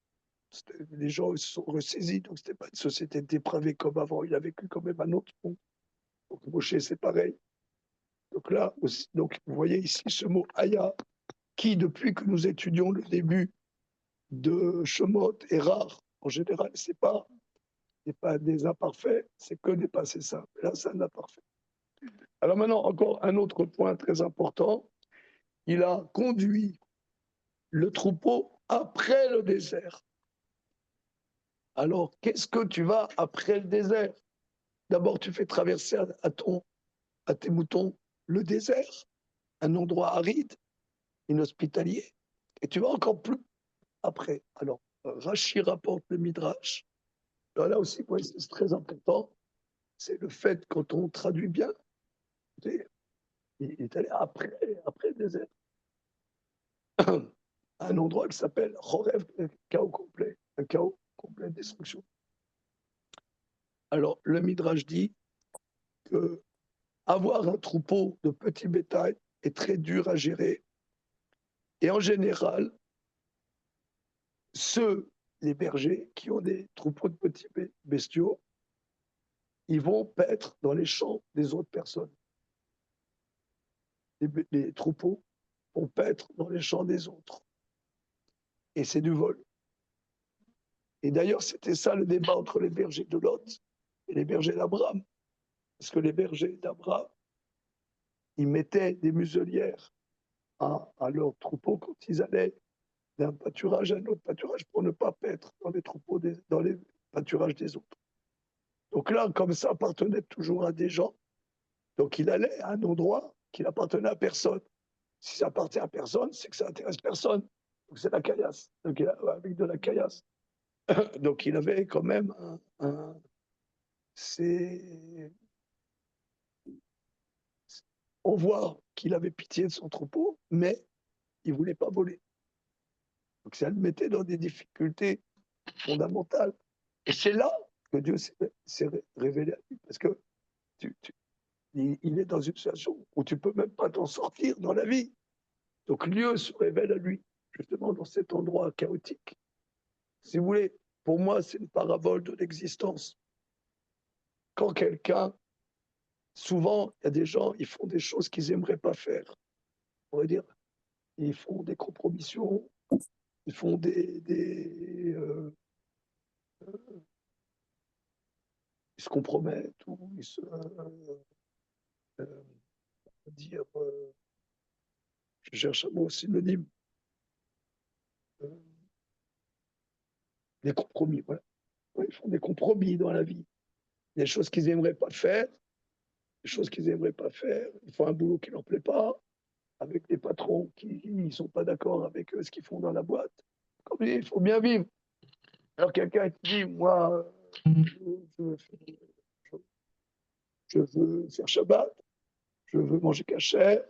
Les gens se sont ressaisis, donc ce n'était pas une société dépravée comme avant. Il a vécu quand même un autre monde. Donc Moshe, c'est pareil. Donc là, aussi, donc, vous voyez ici ce mot Aya, qui, depuis que nous étudions le début de Shemot, est rare. En général, ce n'est pas des imparfaits, c'est que des passés simples. Là, c'est un imparfait. Alors maintenant, encore un autre point très important. Il a conduit le troupeau après le désert. Alors, qu'est-ce que tu vas après le désert? D'abord, tu fais traverser à tes moutons le désert, un endroit aride, inhospitalier, et tu vas encore plus après. Alors, Rashi rapporte le Midrash. Alors là aussi, c'est très important. C'est le fait, quand on traduit bien, il est allé après le désert. Un endroit qui s'appelle Chorev, chaos complet, un chaos complet de destruction. Alors, le Midrash dit que avoir un troupeau de petits bétail est très dur à gérer. Et en général, les bergers qui ont des troupeaux de petits bestiaux, ils vont paître dans les champs des autres personnes. Les troupeaux vont paître dans les champs des autres. Et c'est du vol. Et d'ailleurs, c'était ça le débat entre les bergers de Lot et les bergers d'Abraham. Parce que les bergers d'Abraham, ils mettaient des muselières à leurs troupeaux quand ils allaient d'un pâturage à un autre pâturage pour ne pas paître dans les troupeaux, dans les pâturages des autres. Donc là, comme ça appartenait toujours à des gens, donc il allait à un endroit qui n'appartenait à personne. Si ça appartient à personne, c'est que ça n'intéresse personne. Donc c'est la caillasse, donc avec de la caillasse. Donc il avait quand même on voit qu'il avait pitié de son troupeau, mais il ne voulait pas voler. Donc ça le mettait dans des difficultés fondamentales. Et c'est là que Dieu s'est révélé à lui, parce que il est dans une situation où tu ne peux même pas t'en sortir dans la vie. Donc Dieu se révèle à lui, justement dans cet endroit chaotique. Si vous voulez, pour moi, c'est une parabole de l'existence. Quand quelqu'un, souvent, il y a des gens, ils font des choses qu'ils n'aimeraient pas faire. On va dire, ils font des compromissions, ils font ils se compromettent ou ils se dire, je cherche un mot synonyme, des compromis, voilà. Ils font des compromis dans la vie. Des choses qu'ils n'aimeraient pas faire, des choses qu'ils n'aimeraient pas faire. Ils font un boulot qui ne leur plaît pas, avec des patrons qui ne sont pas d'accord avec ce qu'ils font dans la boîte. Comme il faut bien vivre. Alors quelqu'un te dit, moi, je veux faire Shabbat, je veux manger cachère.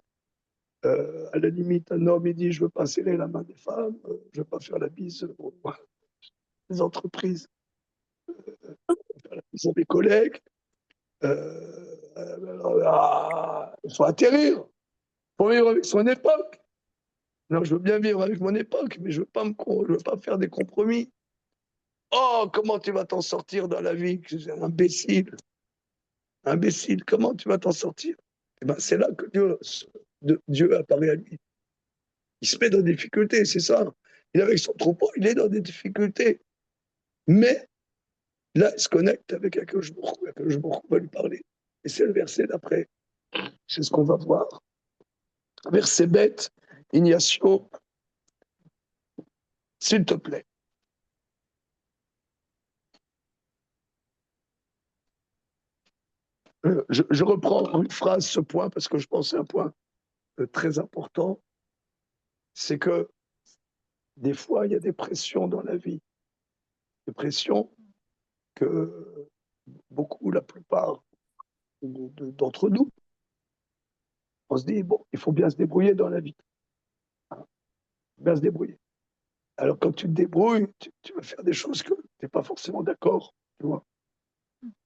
À la limite, un homme, il dit, je veux pas serrer la main des femmes, je veux pas faire la bise aux entreprises, faire la bise à mes collègues. Il faut atterrir, il faut vivre avec son époque. Non, je veux bien vivre avec mon époque, mais je veux pas faire des compromis. Oh, comment tu vas t'en sortir dans la vie? Imbécile. Imbécile, comment tu vas t'en sortir? Eh ben, c'est là que Dieu apparaît à lui. Il se met dans des difficultés, c'est ça. Il est avec son troupeau, il est dans des difficultés. Mais là, il se connecte avec Akadosh Baruch Hu va lui parler. Et c'est le verset d'après. C'est ce qu'on va voir. Verset bête, Ignacio. s'il te plaît. Je reprends une phrase, ce point, parce que je pense que c'est un point très important. C'est que des fois, il y a des pressions dans la vie. Des pressions que beaucoup, la plupart d'entre nous, on se dit, bon, il faut bien se débrouiller dans la vie. Hein, bien se débrouiller. Alors, quand tu te débrouilles, tu vas faire des choses que tu n'es pas forcément d'accord, tu vois,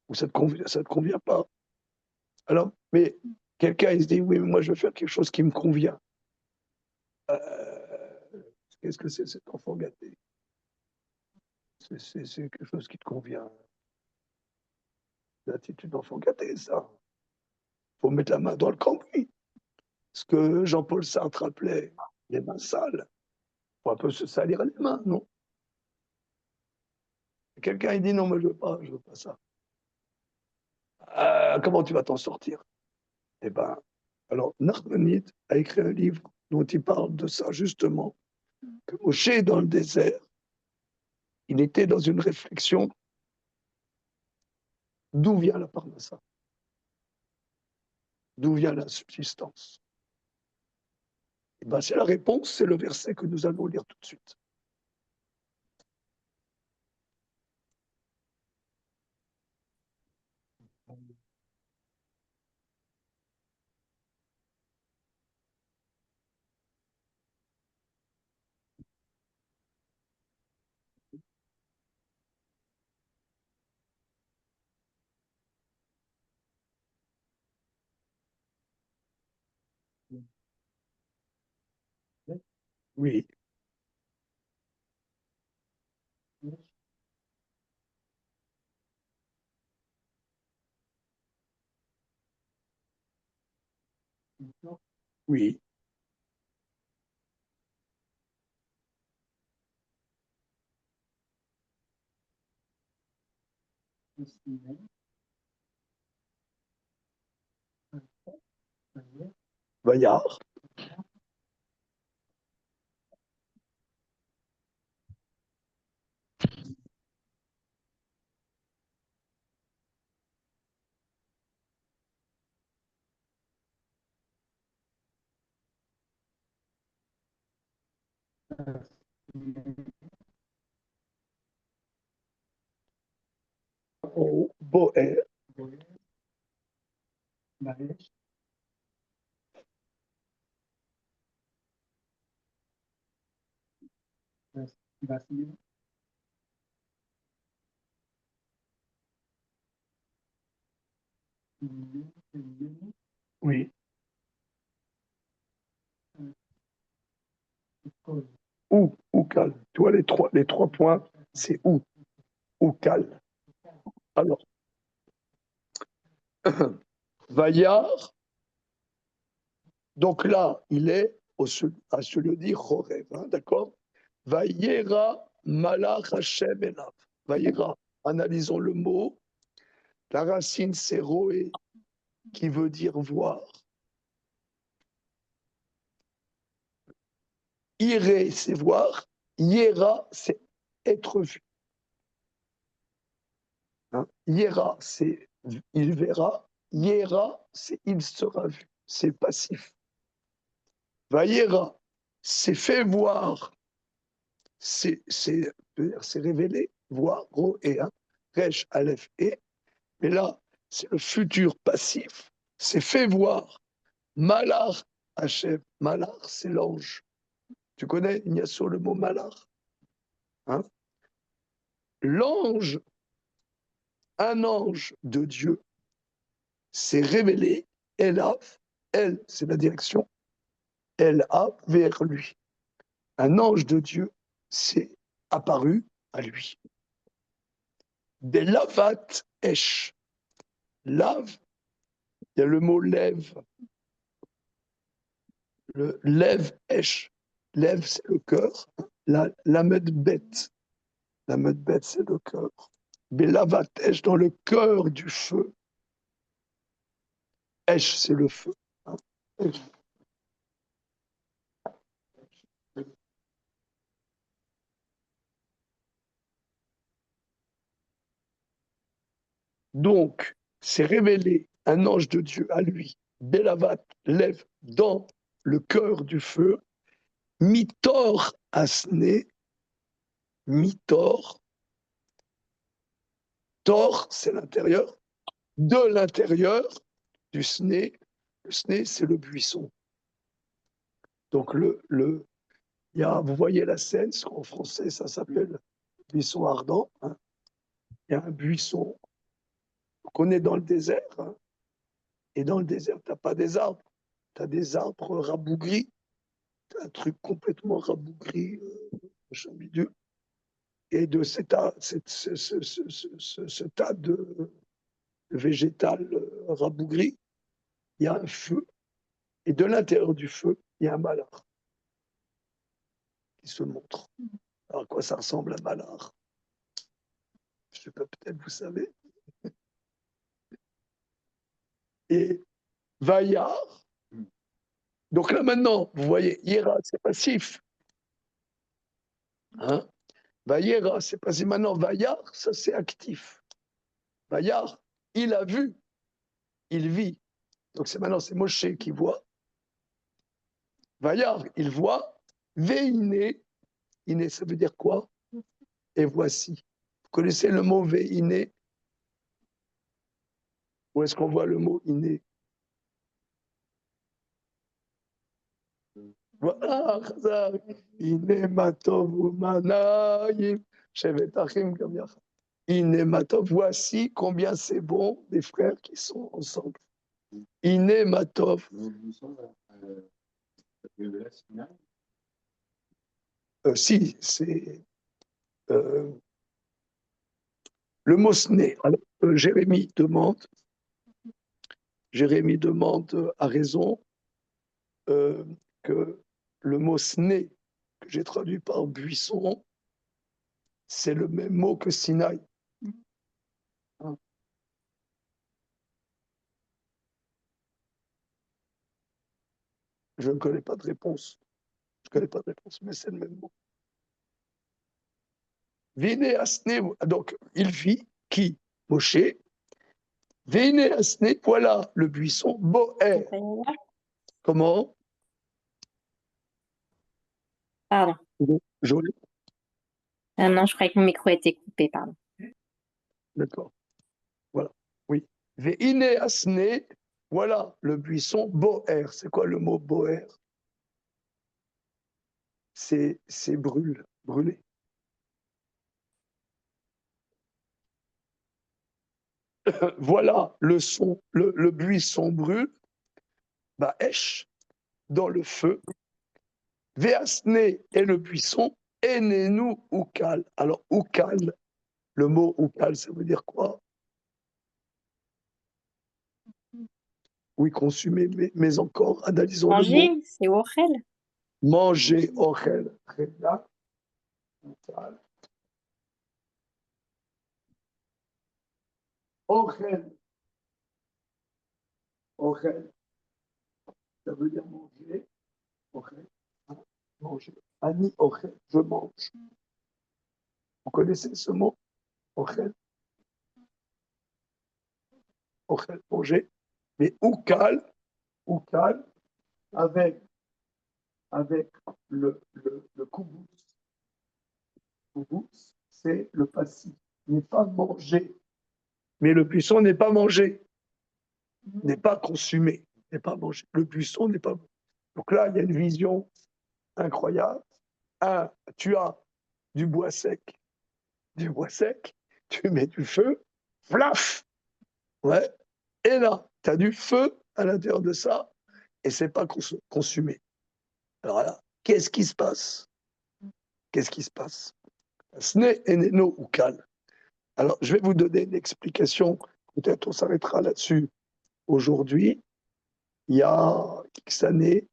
ou ça te convient pas. Alors, mais quelqu'un, il se dit, oui, mais moi, je veux faire quelque chose qui me convient. Qu'est-ce que c'est cet enfant gâté? C'est quelque chose qui te convient. L'attitude d'enfant gâté, ça. Il faut mettre la main dans le cambouis. Ce que Jean-Paul Sartre appelait les mains sales. Il faut un peu se salir les mains, non? Quelqu'un, il dit, non, mais je veux pas ça. Comment tu vas t'en sortir? Eh ben, alors, Nachmanide a écrit un livre dont il parle de ça, justement, que Moshe, dans le désert, il était dans une réflexion d'où vient la parnassa, d'où vient la subsistance. Eh ben, c'est la réponse, c'est le verset que nous allons lire tout de suite. Oui. Oui. Bayard. Boer. Oui. Ou cal. Tu vois, les trois points, c'est ou cal. Alors, Bayard, donc là, il est à se le dire Chorev, hein, d'accord? Vayera malach Hashem elav. Vayera, analysons le mot. La racine, c'est roé, qui veut dire voir. Iré, c'est voir. Yera, c'est être vu. Hein? Yera, c'est il verra. Yera, c'est il sera vu. C'est passif. Vayera, c'est fait voir. C'est révélé, voir, gros et un. Resh, Aleph et. Mais là, c'est le futur passif. C'est fait voir. Malar, Hachem. Malar, c'est l'ange. Tu connais, Ignacio, le mot malar, hein? L'ange, un ange de Dieu, s'est révélé, elle, c'est la direction, elle a vers lui. Un ange de Dieu s'est apparu à lui. Des lavat esh. Lave, il y a le mot lève. Le lève esh. Lève, c'est le cœur. La meute bête. La meute bête, c'est le cœur. Mais lavat esh, dans le cœur du feu. Esh, c'est le feu. Hein. s'est révélé un ange de Dieu à lui, Bélavat, lève dans le cœur du feu, Mitor Asné, Mitor, Tor, c'est l'intérieur, de l'intérieur du Sné, le Sné, c'est le buisson. Donc, il y a, vous voyez la scène, en français, ça s'appelle buisson ardent. Hein. Il y a un buisson qu'on est dans le désert, hein, et dans le désert, tu n'as pas des arbres, tu as des arbres rabougris, tu as un truc complètement rabougri, bidule. Et de ce tas de végétal rabougri, il y a un feu, et de l'intérieur du feu, il y a un malheur qui se montre. Alors, à quoi ça ressemble un malheur? Je sais pas, peut-être vous savez. Et Vaillard, donc là maintenant, vous voyez, Yera, c'est passif. Hein? Vaillera, c'est passif. Maintenant, Vaillard, ça c'est actif. Vaillard, il a vu, il vit. Donc c'est maintenant, c'est Moshe qui voit. Vaillard, il voit. Veiné, iné, ça veut dire quoi? Et voici. Vous connaissez le mot veiné? Où est-ce qu'on voit le mot iné? Voilà, iné matov umanayim, shevet achim gam yachad. Iné matov, voici combien c'est bon des frères qui sont ensemble. Iné matov. Si, c'est le mot sné. Alors, Jérémie demande à raison que le mot sné, que j'ai traduit par buisson, c'est le même mot que Sinaï. Hein? Je ne connais pas de réponse. Mais c'est le même mot. Vine asné, donc il vit, qui? Moshe. Vine asné, voilà le buisson, Boer. Comment? Pardon. Joli. Ah non, je croyais que mon micro était coupé, pardon. D'accord. Voilà. Oui. Vine asné, voilà le buisson, Boer. C'est quoi le mot Boer? C'est brûler. Voilà le buisson brûle, Baesh, dans le feu. Véasné est le buisson, Enenu Ukal. Alors, Ukal, le mot Ukal, ça veut dire quoi? Oui, consumer, mais encore, analysons le mot. Manger, c'est Ochel. Manger, Ochel. Très bien. Ukal. Ochel. Ochel. Ça veut dire manger. Ochel. Manger. Ani Ochel, je mange. Vous connaissez ce mot? Ochel. Ochel, manger. Mais Ukal, avec le koubous. Koubous, c'est le passif. N'est pas mangé. Mais le buisson n'est pas mangé. N'est pas consumé. N'est pas mangé. Le buisson n'est pas mangé. Donc là, il y a une vision incroyable. Tu as du bois sec, tu mets du feu, flaf, ouais, et là, tu as du feu à l'intérieur de ça, et c'est pas consumé. Alors là, qu'est-ce qui se passe? Sne eneno ukal. Alors, je vais vous donner une explication, peut-être on s'arrêtera là-dessus aujourd'hui. Il y a X années,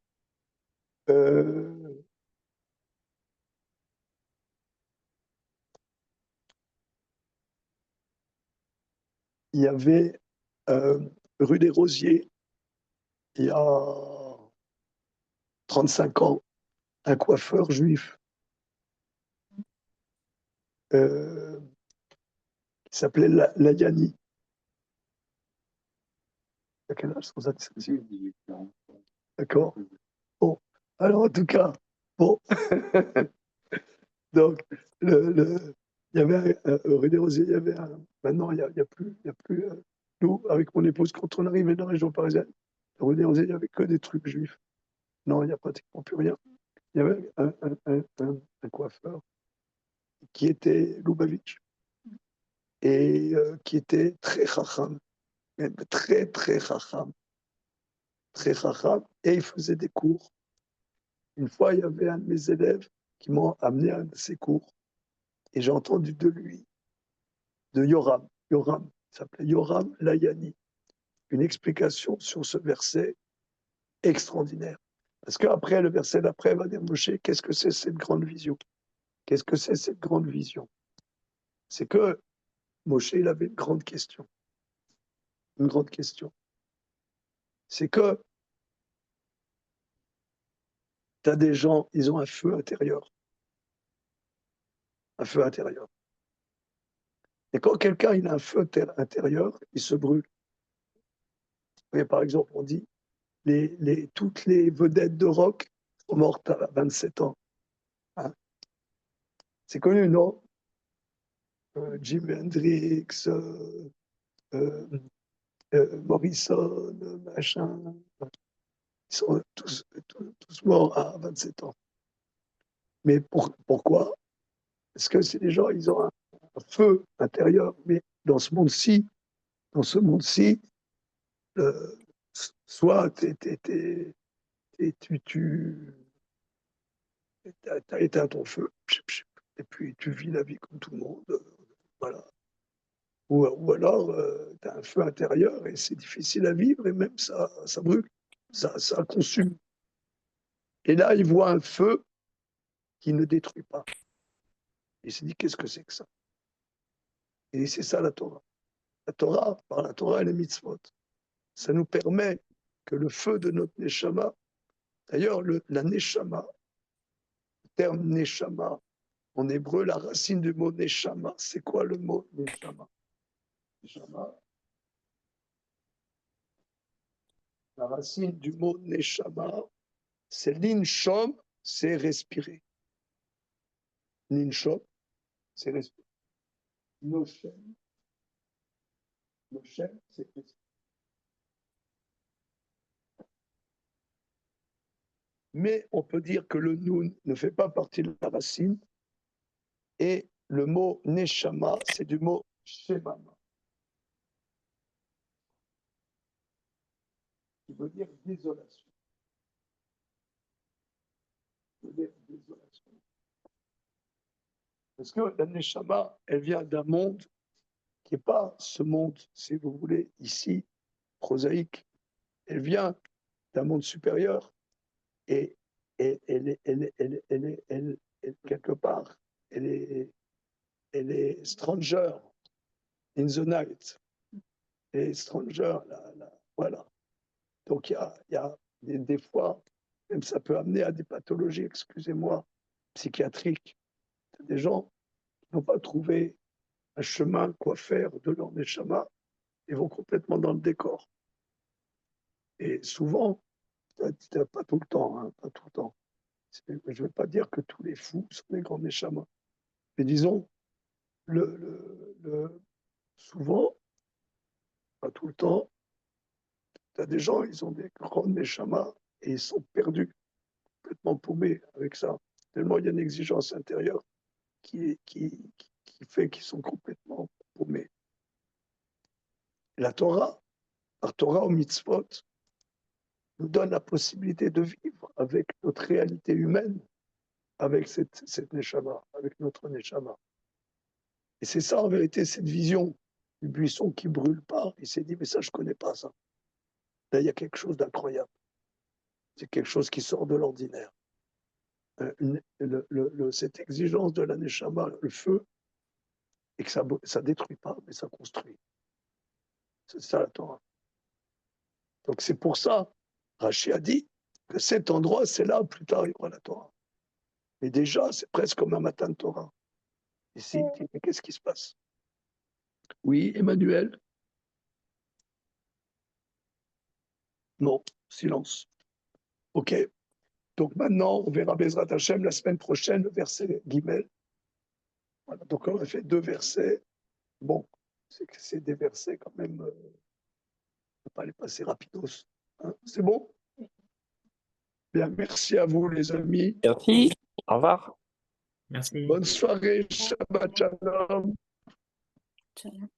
il y avait rue des Rosiers, il y a 35 ans, un coiffeur juif qui s'appelait Layani. À quel âge sans indiscrétion? 18 ans. D'accord. Bon, alors en tout cas, bon. Donc, il y avait rue des Rosiers, il y avait maintenant, il y a plus, nous, avec mon épouse, quand on arrivait dans la région parisienne, rue des Rosiers, il n'y avait que des trucs juifs. Non, il n'y a pratiquement plus rien. Il y avait un coiffeur qui était Lubavitch et qui était très chacham, même très, très chacham, et il faisait des cours. Une fois, il y avait un de mes élèves qui m'a amené à un de ses cours et j'ai entendu de lui, de Yoram, il s'appelait Yoram Layani, une explication sur ce verset extraordinaire. Parce qu'après, le verset d'après va dire, Moshe, qu'est-ce que c'est cette grande vision? Qu'est-ce que c'est cette grande vision? C'est que Moshe, il avait une grande question. Une grande question. C'est que tu as des gens, ils ont un feu intérieur. Un feu intérieur. Et quand quelqu'un il a un feu intérieur, il se brûle. Et par exemple, on dit, toutes les vedettes de rock sont mortes à 27 ans. Hein? C'est connu, non? Jimi Hendrix, Morrison, machin. Ils sont tous morts à 27 ans. Mais pourquoi? Parce que c'est des gens, ils ont un feu intérieur. Mais dans ce monde-ci, soit tu as éteint ton feu, et puis tu vis la vie comme tout le monde, voilà. Ou alors, tu as un feu intérieur et c'est difficile à vivre et même ça brûle, ça consume. Et là, il voit un feu qui ne détruit pas. Il s'est dit, qu'est-ce que c'est que ça? Et c'est ça la Torah. Par la Torah et les mitzvot, ça nous permet que le feu de notre neshama, d'ailleurs, la neshama, le terme neshama, en hébreu, la racine du mot neshama, c'est quoi le mot neshama? Neshama, la racine du mot neshama, c'est l'inshom, c'est respirer. L'inshom, c'est respirer. Noshem, c'est respirer. Mais on peut dire que le noun ne fait pas partie de la racine, et le mot neshama, c'est du mot shemama, qui veut dire désolation. Parce que la neshama, elle vient d'un monde qui n'est pas ce monde, si vous voulez, ici, prosaïque. Elle vient d'un monde supérieur et elle, quelque part, elle est stranger in the night. Elle est stranger, voilà. Donc il y a des fois, même ça peut amener à des pathologies, excusez-moi, psychiatriques. Des gens qui n'ont pas trouvé un chemin, quoi faire de leur neshama, ils vont complètement dans le décor. Et souvent, pas tout le temps, hein, pas tout le temps. Je ne veux pas dire que tous les fous sont des grands neshamas. Mais disons, souvent, pas tout le temps, tu as des gens, ils ont des grands neshamas et ils sont perdus, complètement paumés avec ça. Tellement il y a une exigence intérieure qui fait qu'ils sont complètement paumés. La Torah au mitzvot, nous donne la possibilité de vivre avec notre réalité humaine, avec cette neshama, avec notre neshama. Et c'est ça, en vérité, cette vision du buisson qui ne brûle pas. Il s'est dit, mais ça, je ne connais pas ça. Là, il y a quelque chose d'incroyable. C'est quelque chose qui sort de l'ordinaire. Cette exigence de la neshama, le feu, et que ça ne détruit pas, mais ça construit. C'est ça la Torah. Donc c'est pour ça, Rashi a dit que cet endroit, c'est là, plus tard, il y aura la Torah. Mais déjà, c'est presque comme un matin de Torah. Ici, il dit, mais qu'est-ce qui se passe? Oui, Emmanuel? Non, silence. Ok. Donc maintenant, on verra Bezrat Hashem la semaine prochaine, le verset Gimel. Voilà, donc on a fait 2 versets. Bon, c'est des versets quand même, on ne peut pas les passer rapidos. Hein. C'est bon? Bien, merci à vous les amis. Merci. Au revoir. Merci. Bonne soirée, Shabbat Shalom. Shalom.